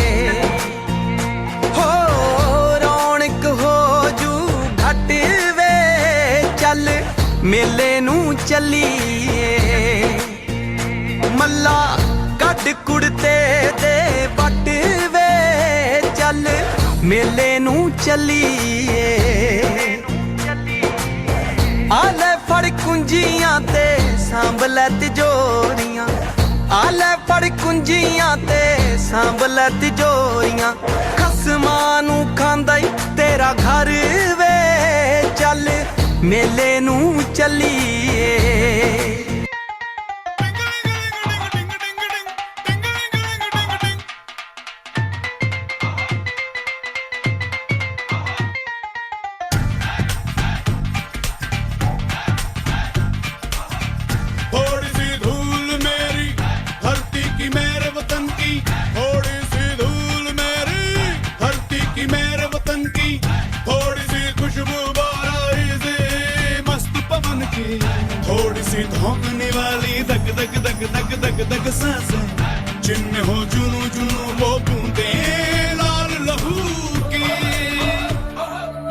ਹੋ ਰੌਣਕ ਹੋ ਜੂ ਘਟ ਵੇ ਚੱਲ ਮੇਲੇ ਨੂੰ ਚੱਲੀਏ ਮੱਲਾ ਕੱਢ ਕੁੜਤੇ ਦੇ ਵੱਟ ਵੇ ਚੱਲ ਮੇਲੇ ਨੂੰ ਚੱਲੀਏ ਆ ਲੈ ਫੜ ਕੁੰਜੀਆਂ ਤੇ ਸਾਂਭ ਲੈ ਤਿਜੋਰੀਆਂ ਆ ਲੈ ਫੜ ਕੁੰਜੀਆਂ ਤੇ ਸਾਂਭ ਲੈ ਤਿਜੋਰੀਆਂ ਖਸਮਾਂ ਨੂੰ ਖਾਂਦਾ ਈ ਤੇਰਾ ਘਰ ਵੇ ਚੱਲ ਮੇਲੇ ਨੂੰ ਚੱਲੀਏ थोड़ी सी धूल मेरी धरती की मेरे वतन की थोड़ी सी धूल मेरी धरती की मेरे वतन की थोड़ी सी खुशबू बाराई से मस्त पवन की थोड़ी सी धोंकने वाली दग दग दग दग दग दग सांसें जिनमें हो जुनू जुनू वो बूंदे लाल लहू की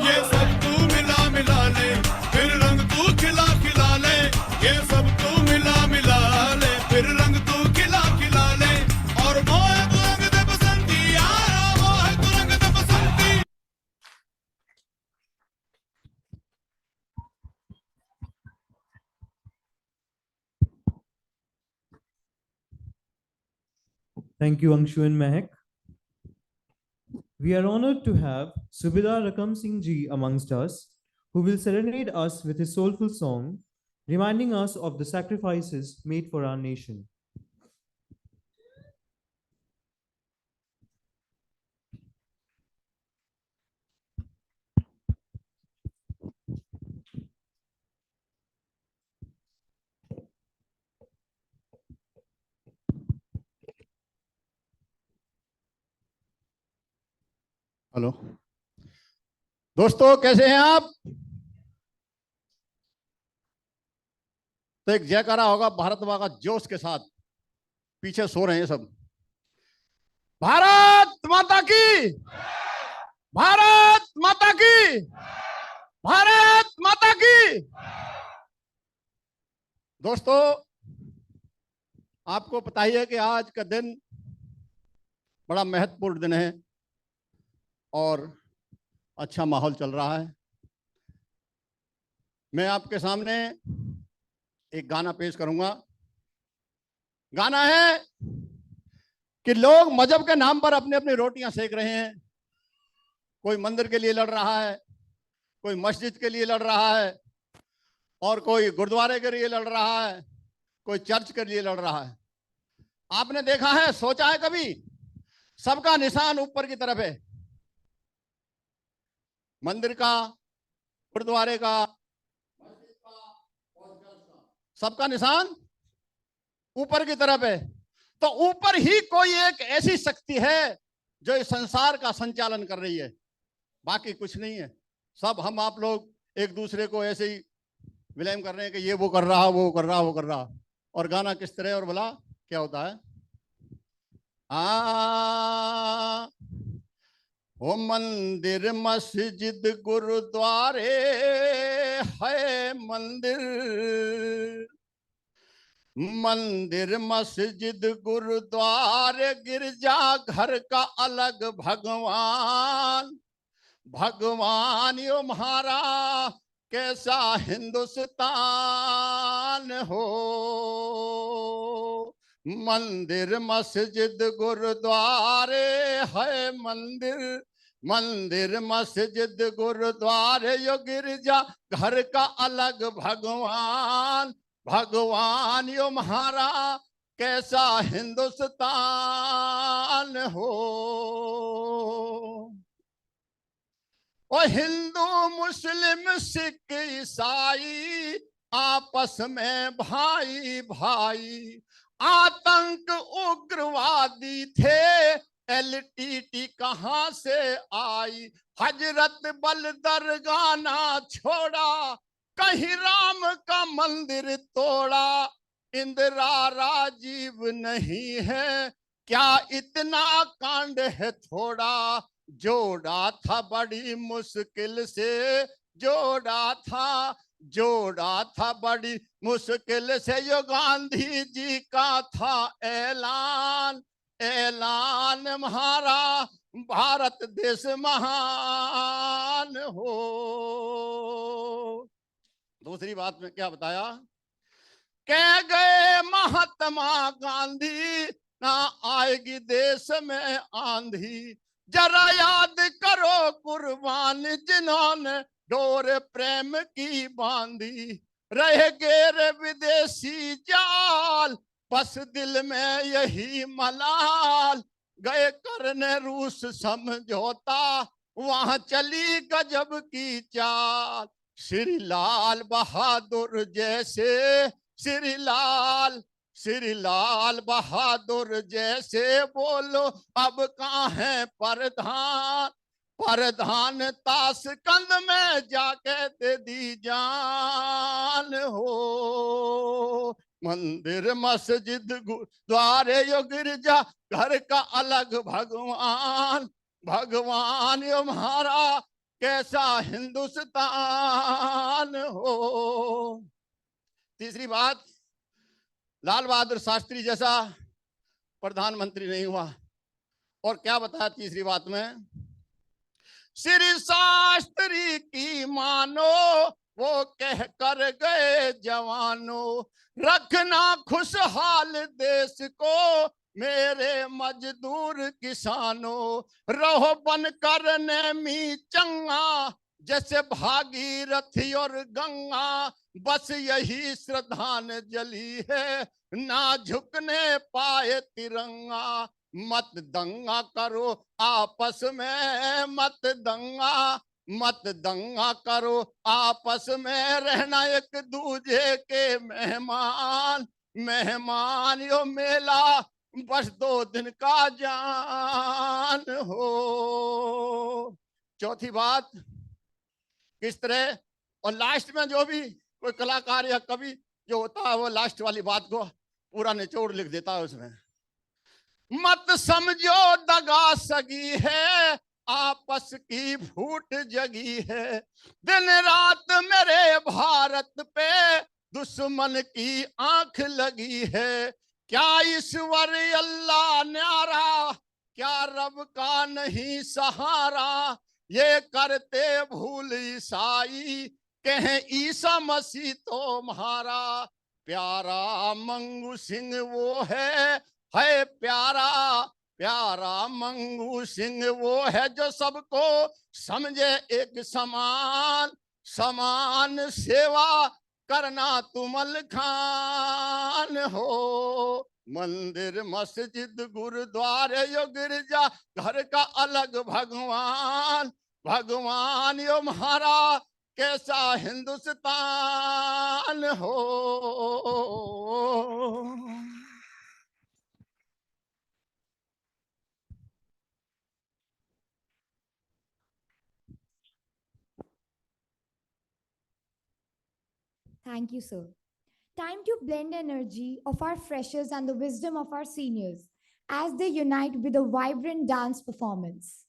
ये सब तू मिला मिला ले फिर रंग तू खिला खिला ले ये सब तू मिला मिला ले फिर रंग तू खिला खिला ले और वो है तू रंग दे बसंती यारा वो है तू रंग दे बसंती Thank you, Anshu and Mehak. We are honored to have Subhidar Rakam Singh Ji amongst us, who will serenade us with his soulful song, reminding us of the sacrifices made for our nation. Hello दोस्तों, कैसे हैं आप? तो एक जयकारा होगा भारत माँ का जोश के साथ। पीछे सो रहे हैं सब। भारत माता की, भारत माता की, भारत माता की। दोस्तों, आपको पता ही है कि आज का दिन बड़ा महत्वपूर्ण दिन है और अच्छा माहौल चल रहा है। मैं आपके सामने एक गाना पेश करूंगा। गाना है कि लोग मजहब के नाम पर अपनी अपनी रोटियां सेक रहे हैं। कोई मंदिर के लिए लड़ रहा है, कोई मस्जिद के लिए लड़ रहा है, और कोई गुरुद्वारे के लिए लड़ रहा है, कोई चर्च के लिए लड़ रहा है। आपने देखा है, सोचा है कभी? सबका निशान ऊपर की तरफ है। मंदिर का, गुरुद्वारे का, मस्जिद का और चर्च का, सबका निशान ऊपर की तरफ है। तो ऊपर ही कोई एक ऐसी शक्ति है जो इस संसार का संचालन कर रही है, बाकी कुछ नहीं है। सब हम आप लोग एक दूसरे को ऐसे ही विलेम कर रहे हैं कि ये वो कर रहा, वो कर रहा, वो कर रहा। और गाना किस तरह और बोला क्या होता है? ओ मंदिर मस्जिद गुरुद्वारे है मंदिर, मंदिर मस्जिद गुरुद्वारे गिरजा घर का अलग भगवान। भगवान यो हमारा कैसा हिंदुस्तान हो। मंदिर मस्जिद गुरुद्वारे है मंदिर, मंदिर मस्जिद गुरुद्वारे यो गिरजा घर का अलग भगवान। भगवान यो हमारा कैसा हिंदुस्तान हो। ओ हिंदू मुस्लिम सिख ईसाई आपस में भाई भाई। आतंक उग्रवादी थे, एलटीटी कहां से आई। हजरत बल दरगाह ना छोड़ा, कहीं राम का मंदिर तोड़ा। इंदिरा राजीव नहीं है, क्या इतना कांड है थोड़ा, जोड़ा था बड़ी मुश्किल से, जोड़ा था बड़ी मुश्किल से। यो गांधी जी का था ऐलान, ऐलान हमारा भारत देश महान हो। दूसरी बात में क्या बताया, कह गए महात्मा गांधी ना आएगी देश में आंधी, जरा याद करो कुर्बान जिन्होंने डोर प्रेम की बांधी। रह गए रे विदेशी जाल, बस दिल में यही मलाल, गए करने रूस समझौता, वहां चली गजब की चाल। श्री लाल बहादुर जैसे, श्री लाल बहादुर जैसे बोलो अब कहाँ है प्रधान, प्रधान ताशकंद में जाके दे दी जान हो। मंदिर मस्जिद गुरुद्वारे यो गिरजा घर का अलग भगवान, भगवान यो हमारा कैसा हिंदुस्तान हो। तीसरी बात, लाल बहादुर शास्त्री जैसा प्रधानमंत्री नहीं हुआ। और क्या बताया तीसरी बात में, श्री शास्त्री की मानो वो कह कर गए जवानों, रखना खुशहाल देश को मेरे मजदूर किसानों। रहो बन कर नेमी चंगा जैसे भागीरथी और गंगा, बस यही श्रद्धांजलि है ना झुकने पाए तिरंगा। मत दंगा करो आपस में, मत दंगा करो आपस में, रहना एक दूजे के मेहमान, मेहमान यो मेला बस 2 दिन का जान हो। चौथी बात, किस तरह, और लास्ट में जो भी कोई कलाकार या कवि जो होता है वो लास्ट वाली बात को पूरा निचोड़ लिख देता है उसमें। मत समझो दगा सगी है, आपस की फूट जगी है, दिन रात मेरे भारत पे दुश्मन की आंख लगी है। क्या ईश्वर अल्लाह न्यारा, क्या रब का नहीं सहारा, ये करते भूल ईसाई कहें ईसा मसीह तुम्हारा। प्यारा मंगू सिंह वो है प्यारा, प्यारा मंगू सिंह वो है जो सबको समझे एक समान, समान सेवा करना तुमल खान हो। मंदिर मस्जिद गुरुद्वारे यो गिरजा घर का अलग भगवान, भगवान यो हमारा कैसा हिंदुस्तान हो। Thank you, sir. Time to blend energy of our freshers and the wisdom of our seniors as they unite with a vibrant dance performance.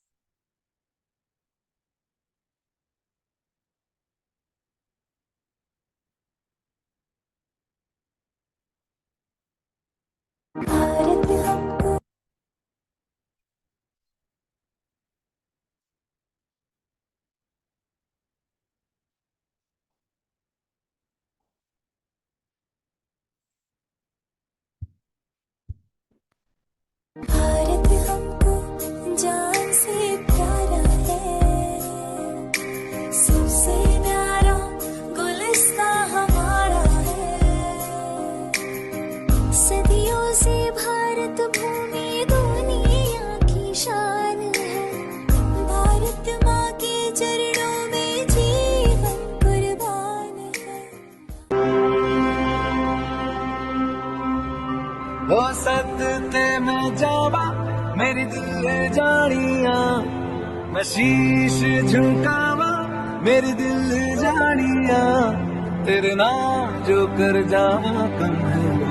Bharat हमको जान से प्यारा है, सबसे प्यारा गुलिस्तां हमारा है। सदियों से भारत भूमि दुनिया की शान है, भारत माँ के चरणों में जीवन कुर्बान है। हो सदते में जावा मेरी दिल जानिया, मैं शीश झुकावा मेरी दिल जानिया, तेरे नाम जो कर जावा कन्हैया।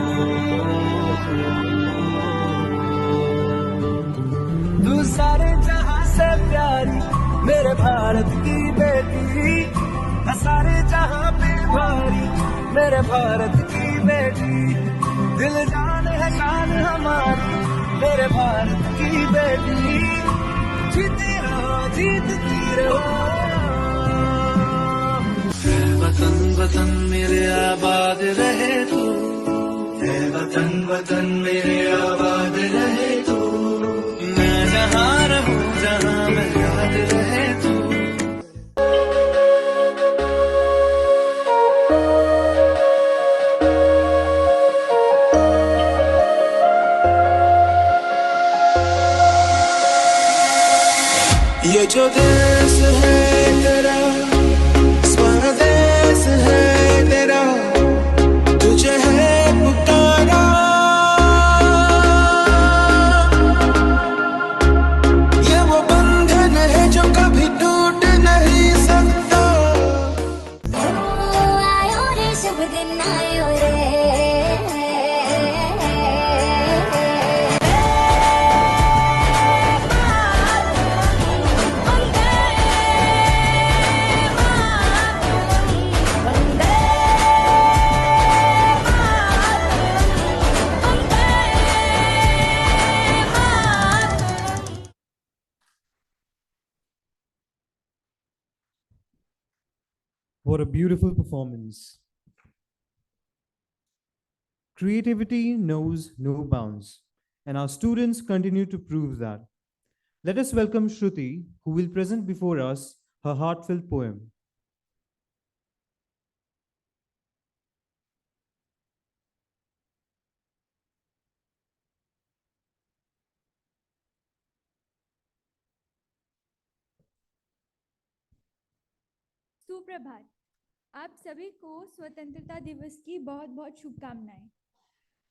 मेरे भारत की बेटी, दिल जान है शान हमारी, मेरे भारत की बेटी, जीती रहो जीतती रहो। है वतन वतन मेरे आबाद रहे तू, है वतन वतन मेरे आबाद रहे तू, मैं जहाँ रहूं जहाँ मैं याद रहे तू। ये जो देश है तेरा, स्वदेश है तेरा, तुझे है पुकारा, ये वो बंधन है जो कभी टूट नहीं सकता। आयो रे शुभ दिन आयो रे, What a beautiful performance. Creativity knows no bounds, and our students continue to prove that. Let us welcome Shruti, who will present before us her heartfelt poem. सुप्रभात। आप सभी को स्वतंत्रता दिवस की बहुत बहुत शुभकामनाएं।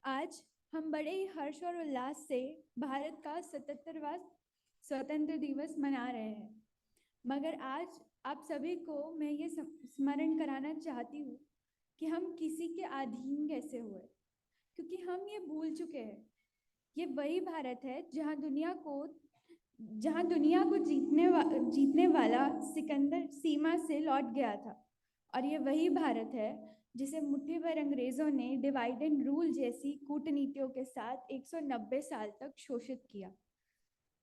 आज हम बड़े ही हर्ष और उल्लास से भारत का 77वां स्वतंत्र दिवस मना रहे हैं, मगर आज आप सभी को मैं ये स्मरण कराना चाहती हूँ कि हम किसी के अधीन कैसे हुए, क्योंकि हम ये भूल चुके हैं। ये वही भारत है जहाँ दुनिया को जीतने वाला सिकंदर सीमा से लौट गया था, और ये वही भारत है जिसे मुट्ठी भर अंग्रेजों ने डिवाइड एंड रूल जैसी कूटनीतियों के साथ 190 साल तक शोषित किया।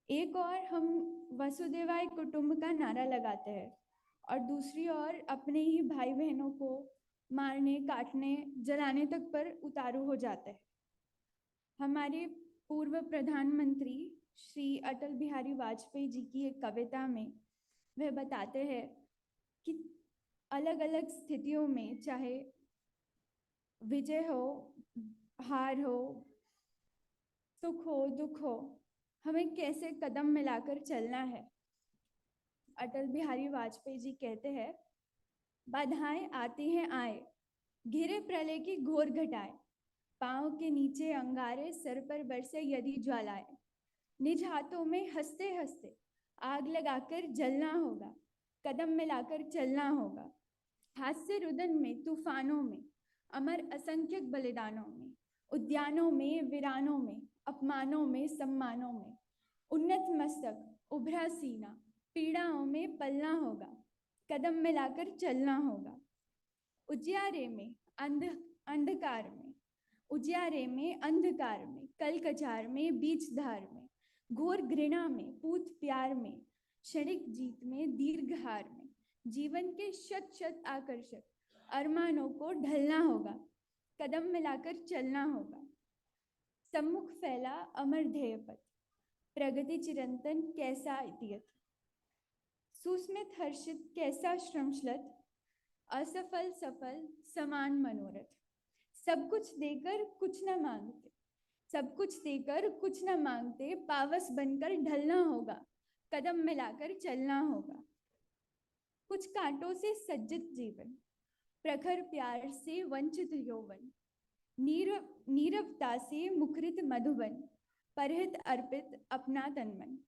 एक और हम वसुदेवाय कुटुंब का नारा लगाते हैं, और दूसरी ओर अपने ही भाई बहनों को मारने, काटने, जलाने तक पर उतारू हो जाते हैं। हमारे पूर्व प्रधानमंत्री श्री अटल बिहारी वाजपेयी जी की एक कविता में वह बताते हैं कि अलग अलग स्थितियों में, चाहे विजय हो, हार हो, सुख हो, दुख हो, हमें कैसे कदम मिलाकर चलना है। अटल बिहारी वाजपेयी जी कहते हैं, बाधाएं आती हैं आए, घिरे प्रलय की घोर घटाए, पांव के नीचे अंगारे, सर पर बरसे यदि ज्वालाएं, निज हाथों में हंसते हंसते आग लगाकर जलना होगा, कदम मिलाकर चलना होगा। हास्य रुदन में, तूफानों में, अमर असंख्यक बलिदानों में, उद्यानों में, वीरानों में, अपमानों में, सम्मानों में, उन्नत मस्तक, उभरा सीना, पीड़ाओं में पलना होगा, कदम मिलाकर चलना होगा। उजियारे में, अंधकार में, उजियारे में, अंधकार में, कल कचार में, बीच धार में, घोर घृणा में, पूत प्यार में, क्षणिक जीत में, दीर्घ हार में, जीवन के शत शत आकर्षक अरमानों को ढलना होगा, कदम मिलाकर चलना होगा। सम्मुख फैला अमर ध्येय पथ, प्रगति चिरंतन कैसा इतियत, सुस्मित हर्षित कैसा श्रमश्लत, असफल सफल समान मनोरथ। सब कुछ देकर कुछ न मांगते, सब कुछ देकर कुछ न मांगते, पावस बनकर ढलना होगा, कदम मिलाकर चलना होगा। कुछ कांटों से सज्जित जीवन, प्रखर प्यार से वंचित यौवन, नीरवता से मुखरित मधुबन, परहित अर्पित अपना तन मन।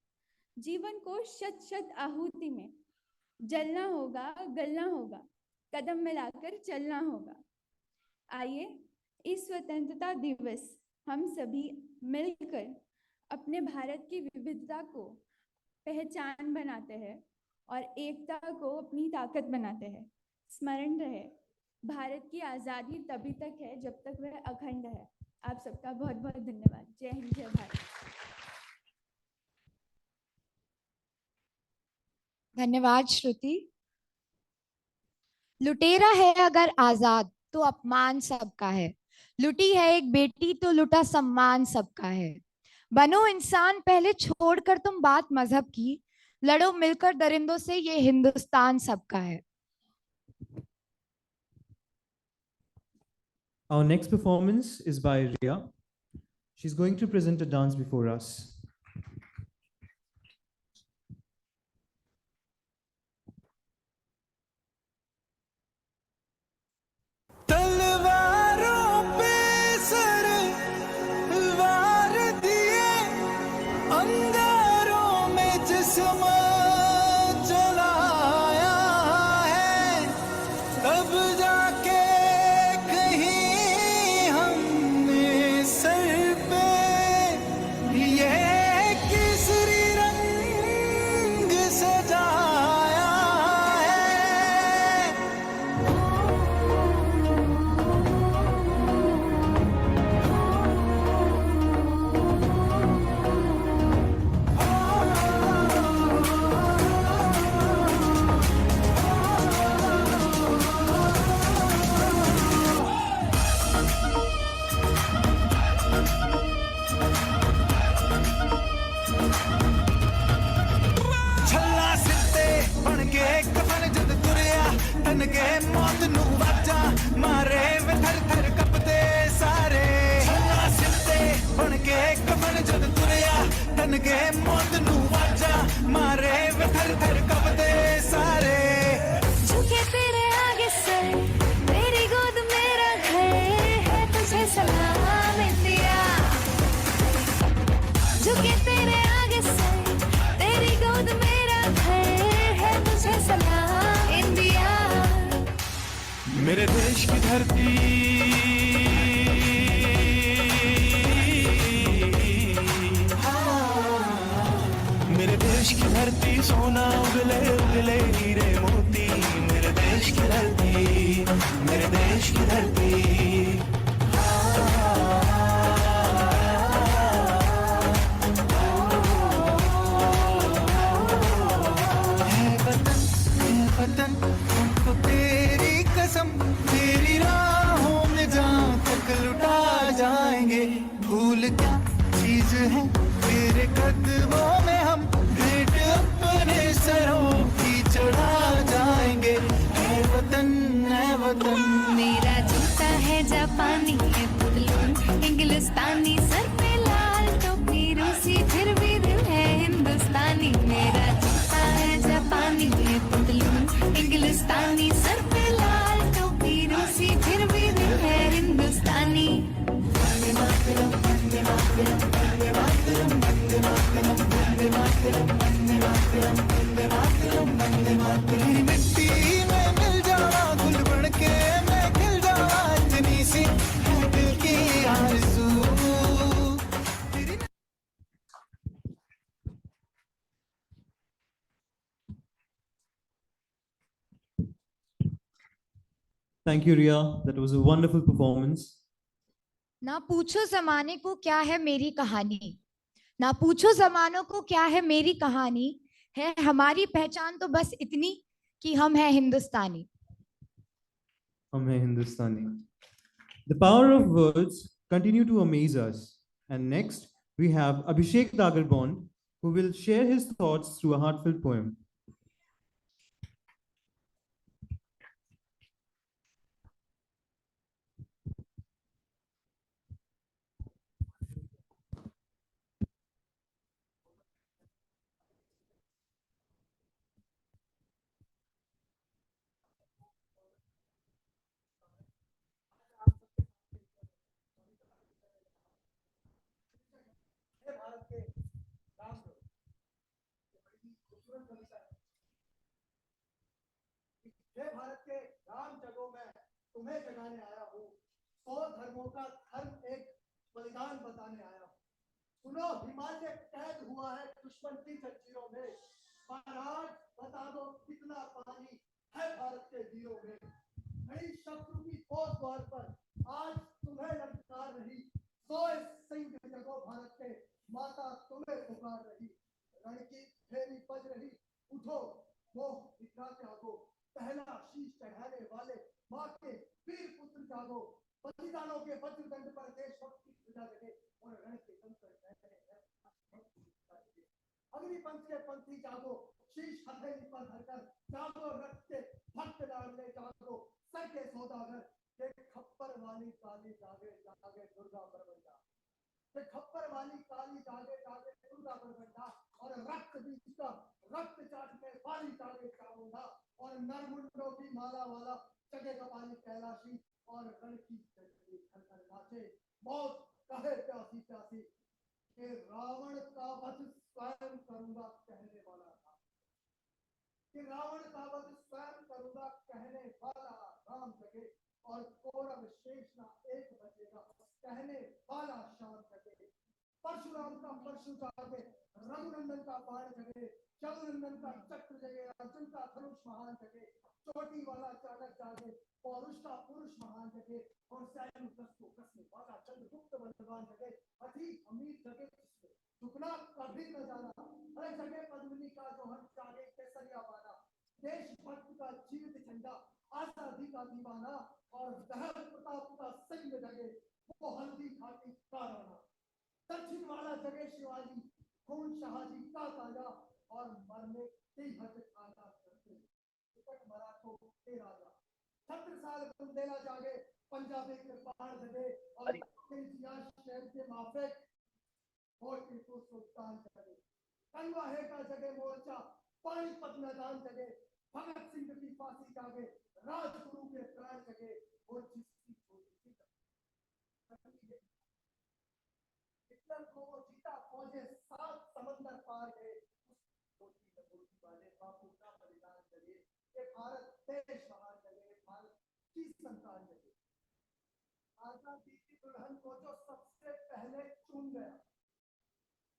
जीवन को शत शत आहुति में जलना होगा, गलना होगा, कदम मिलाकर चलना होगा। आइए इस स्वतंत्रता दिवस हम सभी मिलकर अपने भारत की विविधता को पहचान बनाते हैं और एकता को अपनी ताकत बनाते हैं। स्मरण रहे, भारत की आज़ादी तभी तक है जब तक वह अखंड है। आप सबका बहुत बहुत धन्यवाद। जय हिंद, जय भारत। धन्यवाद श्रुति। लुटेरा है अगर आजाद तो अपमान सबका है, लुटी है एक बेटी तो लुटा सम्मान सबका है। बनो इंसान पहले छोड़कर तुम बात मजहब की, लड़ो मिलकर दरिंदों से ये हिंदुस्तान सबका है। Our next performance is by Ria. She's going to present a dance before us. तलवारों पे सर वार दिए, अंगारों में जिस्म जलाया है, तब जाके कहीं हमने सर पे ये केसरी रंग सजाया है। छल्ला सिरते बन के कफन जद तुरिया, तन के मौत नू वाजा मारे वे थर थर कपदे सारे। छल्ला सिरते बन के कफन जद तुरिया, तन के मौत नू वाजा मारे वे थर थर कपदे सारे। झुके तेरे आगे सर, मेरी गोद मेरा घर है, तुझे सलाम इंडिया। झुके तेरे आगे सर, तेरी गोद मेरा घर है, तुझे सलाम इंडिया। मेरे देश की धरती मेरे देश की धरती, सोना उगले उगले हीरे मोती। मेरे देश की धरती, मेरे देश की धरती। है वतन हमको तेरी कसम, तेरी राहों में जहाँ तक लुटा जाएंगे। भूल क्या चीज है तेरे कदमों में, हम भेंट अपने सरों की चढ़ा जाएंगे। है वतन, है वतन। मेरा जूता है जापानी, है पतलून इंग्लिस्तानी, सर पे लाल टोपी रूसी, फिर भी दिल है हिंदुस्तानी। मेरा जूता है जापानी, है पतलून इंग्लिस्तानी, सर पे लाल टोपी रूसी, फिर भी दिल है हिंदुस्तानी। तेरी मिट्टी में मिल जाना, गुल बन के मैं खिल जाना, इतनी सी है दिल की आरज़ू। Thank you, Ria. That was a wonderful performance. ना पूछो जमाने को क्या है मेरी कहानी, ना पूछो जमानों को क्या है मेरी कहानी, है हमारी पहचान तो बस इतनी कि हम हैं हिंदुस्तानी। Hum hai Hindustani. The power of words continue to amaze us. And next, we have Abhishek Dagarbond, who will share his thoughts through a heartfelt poem. हे भारत के राम जगो मैं तुम्हें जगाने आया हूँ, 100 धर्मों का धर्म एक बलिदान बताने आया हूँ। सुनो, हिमालय कैद हुआ है दुश्मन की जंजीरों में, महाराज बता दो कितना पानी है भारत के वीरों में। खड़ी शत्रु की फौज द्वार पर आज तुम्हें ललकार रही। सोए सिंह जगो भारत के, माता तुम्हें पुकार रही। रण की फेरी बज रही, उठो मोह दिखा त्यागो। पहला शीश चढ़ाने वाले माँ के वीर पुत्र जागो। बलिदानों के वज्रदंड पर देशभक्ति ध्वजा जगे और रण के दम पर अग्निपंथ के पंथी जागो। शीश हथेली पर धरकर जागो, रक्त के भक्त डालने जागो। सर के सौदागर के खप्पर वाली काली जागे जागे दुर्गा परवंडा। के खप्पर वाली काली जागे जागे दुर्गा परवंडा। और रक्त बीज का रक्त चाटने वाली जागे चामुंडा। और नरमुंडों की माला वाला जगे कपाली कैलाशी। और रण की चटनी खनखन नाचे, मौत कहे प्यासी प्यासी कि रावण का वध स्वयं करूंगा कहने वाला था। कि रावण का वध स्वयं करूंगा कहने वाला राम जगे। और कौरव शेष ना एक बचेगा कहने वाला शाम जगे। परशुराम का परशु जागे, रघुनंदन का बाण जगे। रघुनंदन का चक्र जगे, अर्जुन का धनुष महान जगे। चोटी वाला चाणक जागे, पौरुष का पुरुष महान जगे। और सैन्य कस को कसने वाला चंद्रगुप्त बलवान जगे। अति अमीर जगे जिसमें झुकना कभी न जाना। अरे जगे पद्मिनी का जो हर जागे केसरिया बाना। देशभक्त का जीवित झंडा, आजादी का दीवाना। और दहर प्रताप का सैन्य जगे, वो हल्दी घाटी का राणा। दक्षिण वाला जगे शिवाजी, खून शाहजी का ताजा। और मरने की हद खाना करते टिकट मराठों के राजा। छत्रसाल बुंदेला जागे, पंजाबी के पहाड़ जगे। और शहर के माफिक और टीपू सुल्तान जगे। कनवाहे का जगे मोर्चा, पानीपत मैदान जगे। भगत सिंह की फांसी जागे, राजगुरु के प्राण जगे। और जिसकी छोटी सी हिटलर को वो जीता, फौजे 7 समंदर पार गए। वाले बापू का बलिदान जगे। ये भारत देश महान जगे, भारत की संतान जगे। आजादी की दुल्हन को जो सबसे पहले चुन गया,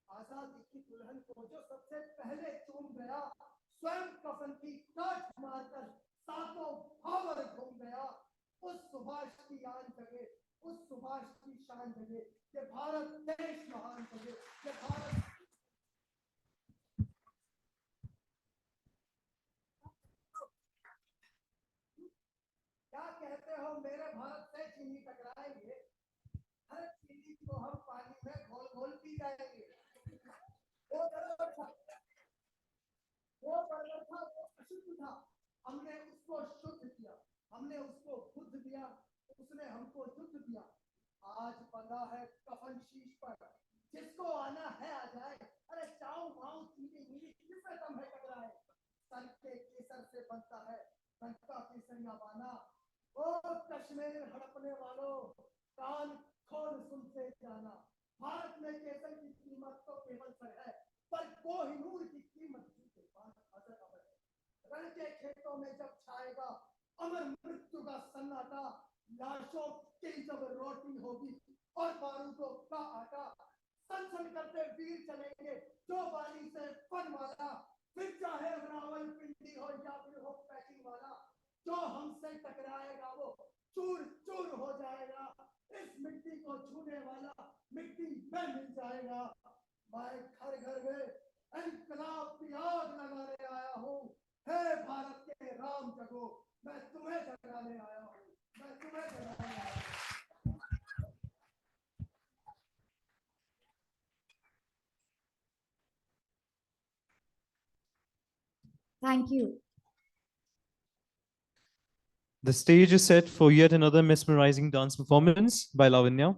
आजादी की दुल्हन को जो सबसे पहले चुन गया, स्वयं कफन की काट मारकर सातों भावर घूम गया। उस सुभाष की आन जगे, उस सुभाष की शान जगे। ये भारत देश महान जगे। ये भारत क्या कहते हो मेरे भारत से चीनी टकराएंगे। हर चीनी को हम पानी में घोल घोल पी जाएंगे। वो बर्गर था, वो अशुद्ध था, हमने उसको शुद्ध किया। हमने उसको बुद्ध दिया, उसने हमको युद्ध दिया। आज बंधा है कफन शीश पर, जिसको आना है आ जाए। अरे चाऊ माऊ चीनी मीनी किससे कम है टकराए। सन के केसर से बनता है रंग केसरिया बाना। ओ कश्मीर हड़पने वालों, कान खोल सुनते जाना। भारत में केसर की कीमत तो केवल सर है, पर कोहिनूर की कीमत के पास अजर अमर है। रण के खेतों में जब छाएगा अमर मृत्यु का सन्नाटा, लाशों की जब रोटी होगी और बारूदों का आटा। सनसन करते वीर चलेंगे जो बाली से फन वाला। फिर चाहे रावलपिंडी हो या फिर हो पैकिंग वाला, जो हमसे टकराएगा वो चूर चूर हो जाएगा। इस मिट्टी को छूने वाला मिट्टी में मिल जाएगा। मैं घर घर में इंकलाब की आग लगाने आया हूँ। हे भारत के राम जगो, मैं तुम्हें जगाने आया हूँ। मैं तुम्हें जगाने आया हूँ। Thank you. The stage is set for yet another mesmerizing dance performance by Lavanya.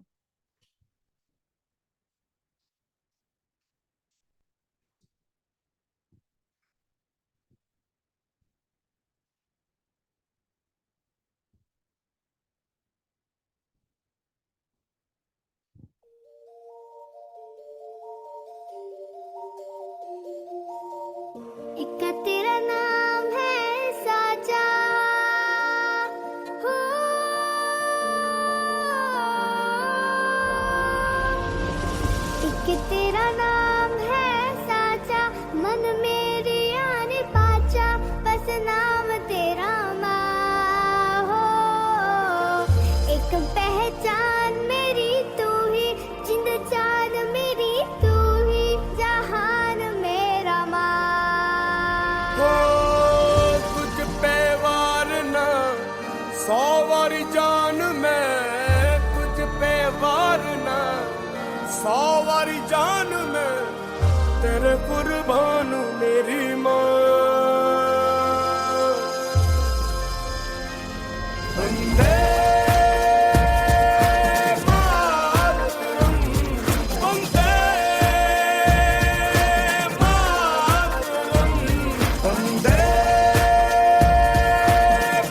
एक तेरा नाम है साचा हो, तेरे कुर्बान मेरी माँ। वंदे मातरम, वंदे मातरम, वंदे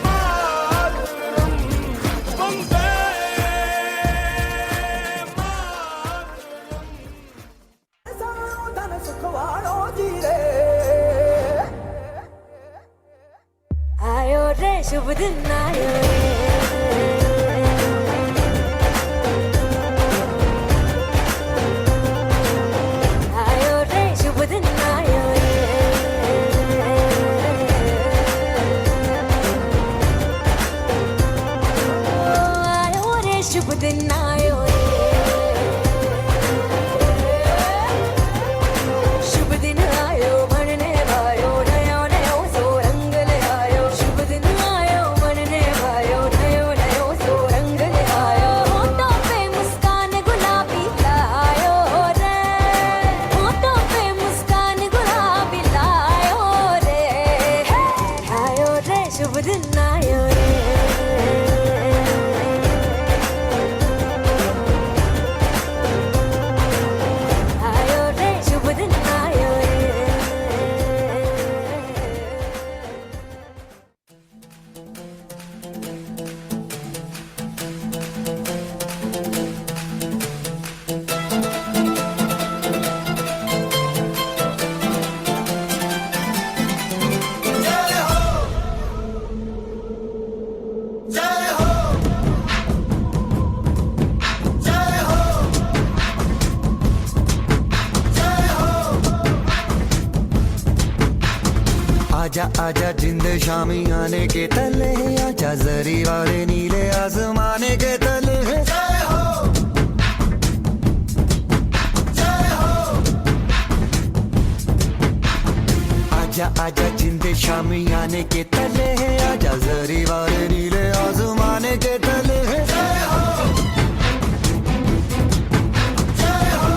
मातरम, वंदे मातरम। धन सुखवाणो जी रे आयो रे शुभ दिन आयो रे आयो रे शुभ दिन आयो रे आयो रे शुभ दिन आयो रे शुभ दिन आयो बनने भायो नयो नयो सो रंग ले आयो शुभ दिन आयो बनने भायो नयो नयो सो रंग ले आयो होठों पे मुस्कान गुलाबी लायो रे होठों पे मुस्कान गुलाबी लायो रे आयो रे शुभ दिन आयो रे आयो रे शुभ दिन आयो रे जय हो जय हो जय हो आजा आजा जिंद शामी आने के तले आजा जरी वाले नीले आसमाने के तले जय हो जय हो आजा आजा जिंद शामी आने के तले आजा जरी वाले नीले आसमाने के तले जय हो जय हो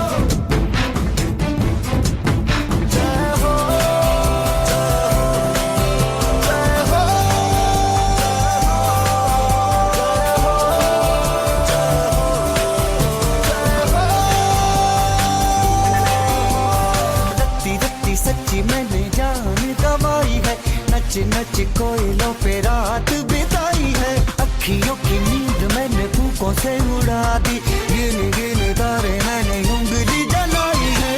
जय हो रत्ती रत्ती सच्ची मैंने जान गवाई है नच नच कोयलों पे रात बिताई है अखियों की नींद मैंने फूकों से उड़ा दी गिन गिन तारे मैंने उंगली जलाई है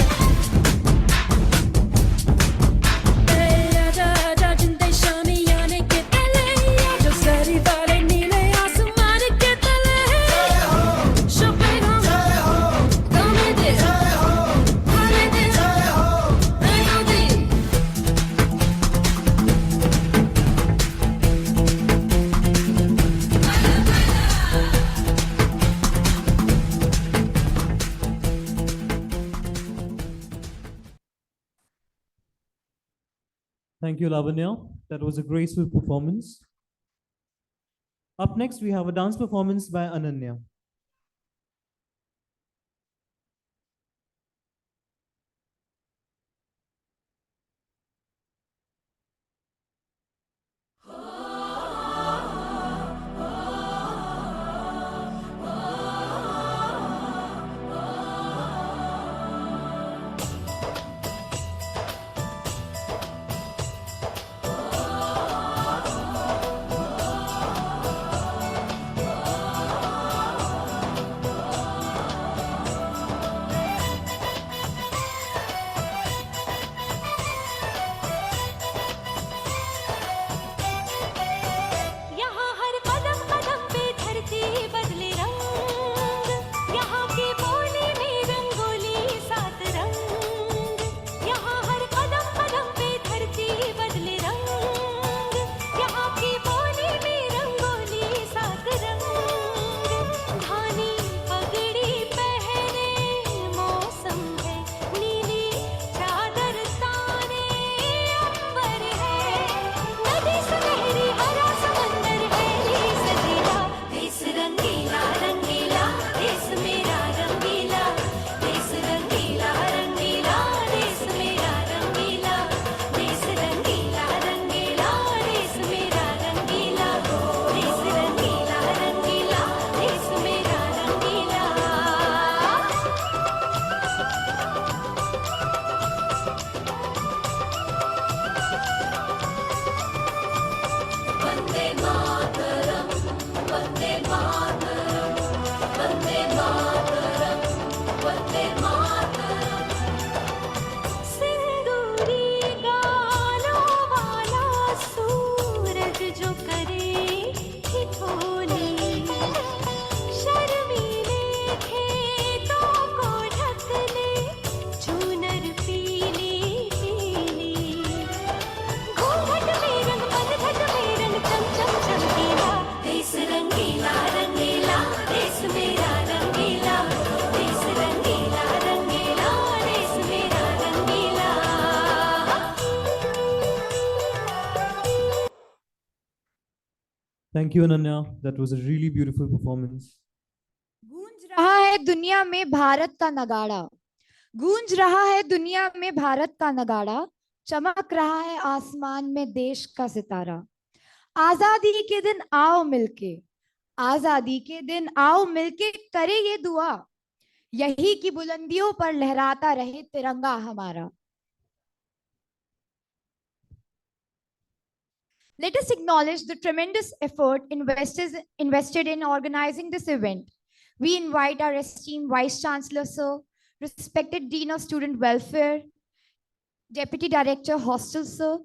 आजा आजा जिंदे शामी आने के तले जो सरी वाले नीले आसमान के तले शोपेगा कमे दे हाले दे आयो दे Thank you, Lavanya. That was a graceful performance. Up next, we have a dance performance by Ananya. सिंदूरी गालों वाला सूरज जो करे ठिठोली, शर्मीले खेतों को ढक ले चूनर पीली पीली, घूंघट में रंग पतझट में रंग चमचम चमकीला, देश रंगीला रंगीला देश मेरा रंगीला, देश रंगीला रंगीला देश मेरा रंगीला। Thank you, Ananya. That was a really beautiful performance. गूंज रहा है दुनिया में भारत का नगाड़ा, गूंज रहा है दुनिया में भारत का नगाड़ा, चमक रहा है आसमान में देश का सितारा। आजादी के दिन आओ मिलके, आजादी के दिन आओ मिलके करे ये दुआ, यही की बुलंदियों पर लहराता रहे तिरंगा हमारा। Let us acknowledge the tremendous effort invested in organizing this event. We invite our esteemed Vice Chancellor, Sir, respected Dean of Student Welfare, Deputy Director, Hostel, Sir,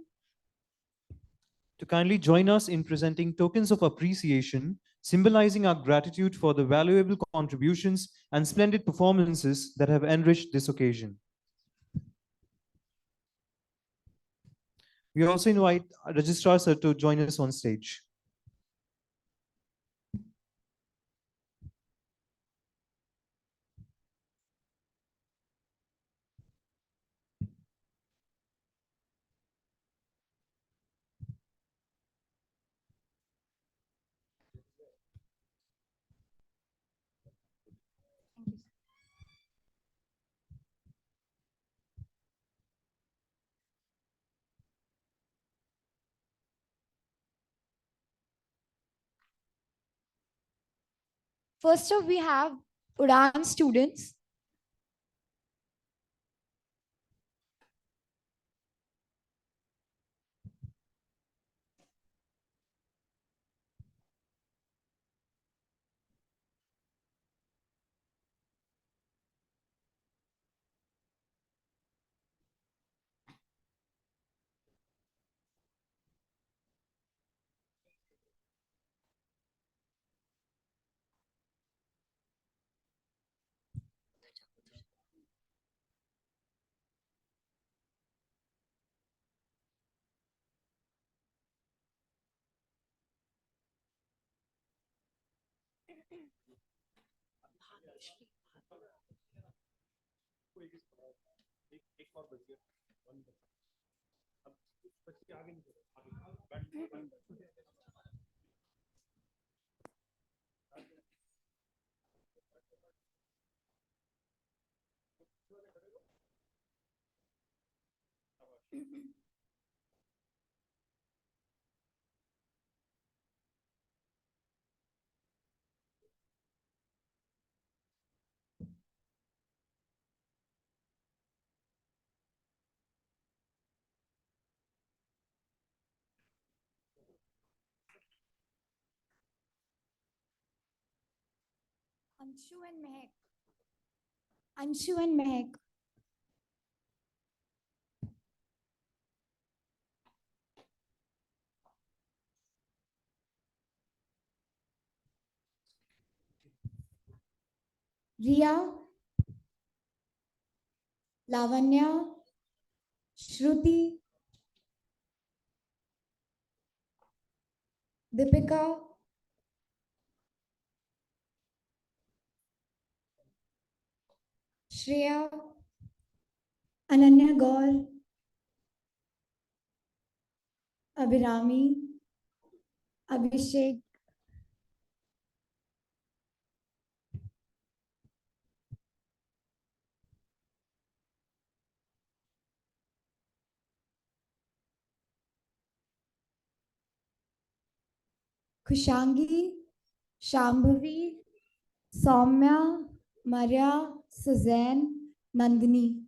To kindly join us in presenting tokens of appreciation, symbolizing our gratitude for the valuable contributions and splendid performances that have enriched this occasion. We also invite our Registrar Sir to join us on stage. First up, we have Udan students. Anshu and Mehak. Anshu and Mehak. Riya, Lavanya, Shruti, Deepika, Shreya, Ananya Gaur, Abhirami, Abhishek, Kushangi, Shambhavi, Soumya, Maria, Suzanne, Nandini.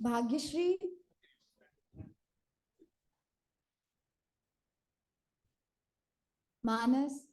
Bhagyashree, Manas,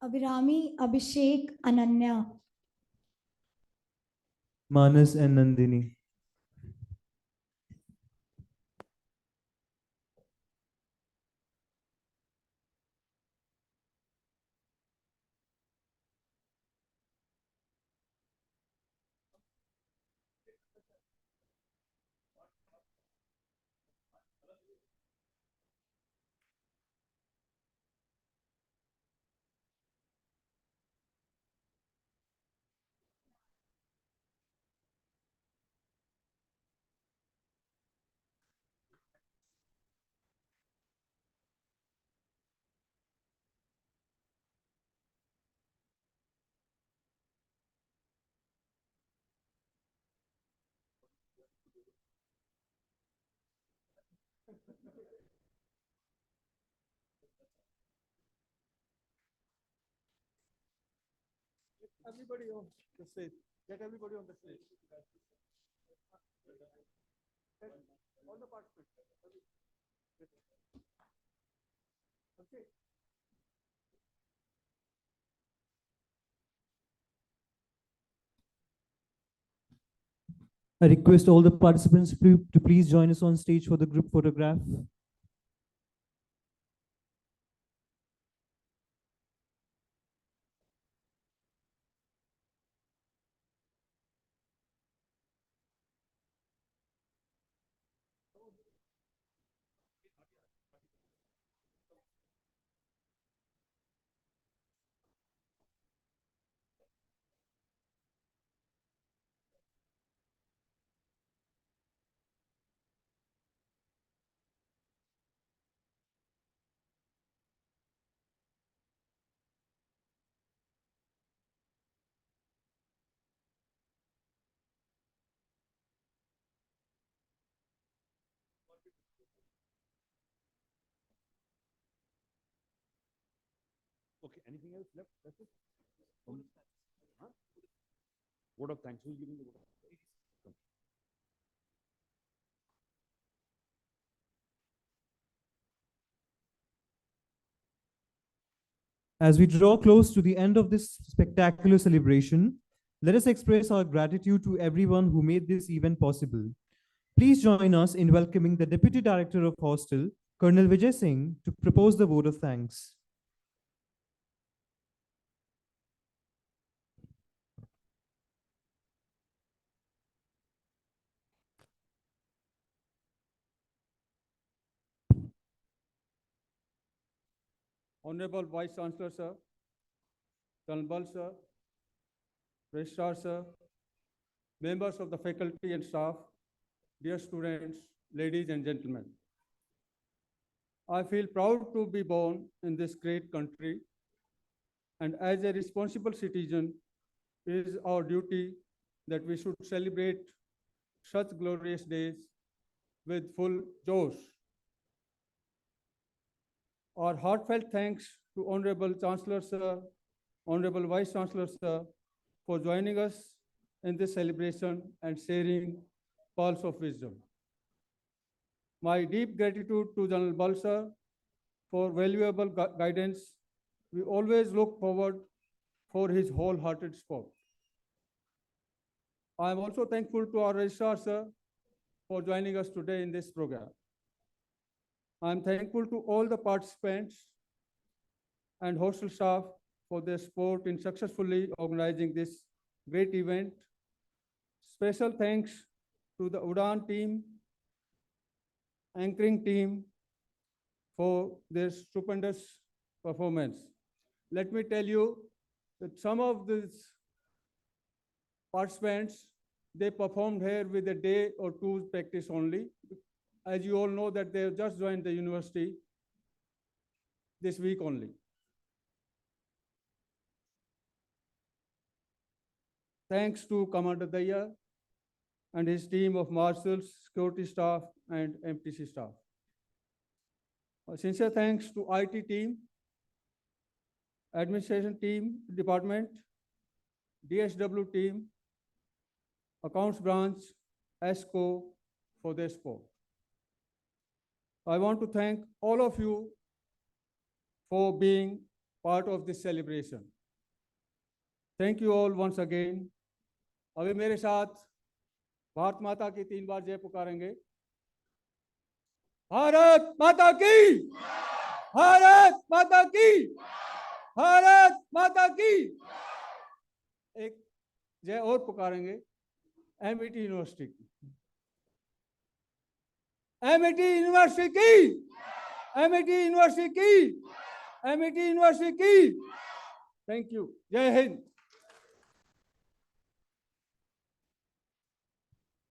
Abhirami, Abhishek, Ananya, Manas and Nandini. Everybody on the stage. Get everybody on the stage. All the participants. Okay. I request all the participants to please join us on stage for the group photograph. Okay, anything else left? That's it? Huh? Vote of thanks. Who's giving the vote of thanks? Come. As we draw close to the end of this spectacular celebration, let us express our gratitude to everyone who made this event possible. Please join us in welcoming the Deputy Director of Hostel, Colonel Vijay Singh, to propose the vote of thanks. Honorable Vice Chancellor, sir, Colonel sir, Registrar, sir, members of the faculty and staff, dear students, ladies and gentlemen. I feel proud to be born in this great country, and as a responsible citizen, it is our duty that we should celebrate such glorious days with full josh. Our heartfelt thanks to Honorable Chancellor, sir, Honorable Vice Chancellor, sir, for joining us in this celebration and sharing pearls of wisdom. My deep gratitude to General Bal, sir, for valuable guidance. We always look forward for his wholehearted support. I am also thankful to our Registrar, sir, for joining us today in this program. I'm thankful to all the participants and hostel staff for their support in successfully organizing this great event. Special thanks to the UDAN team, anchoring team for their stupendous performance. Let me tell you that some of these participants, they performed here with a day or two practice only. As you all know that they have just joined the university this week only. Thanks to Commander Daya and his team of marshals, security staff, and MTC staff. Sincere thanks to IT team, administration team, department, DSW team, accounts branch, ESCO for their support. I want to thank all of you for being part of this celebration. Thank you all once again. अभी मेरे साथ भारत माता की 3 बार जय पुकारेंगे। भारत माता की, भारत माता की, भारत माता की। एक जय और पुकारेंगे एमईटी यूनिवर्सिटी की, एमईटी यूनिवर्सिटी की, एमईटी यूनिवर्सिटी की, एमईटी यूनिवर्सिटी की। Thank you. जय हिंद।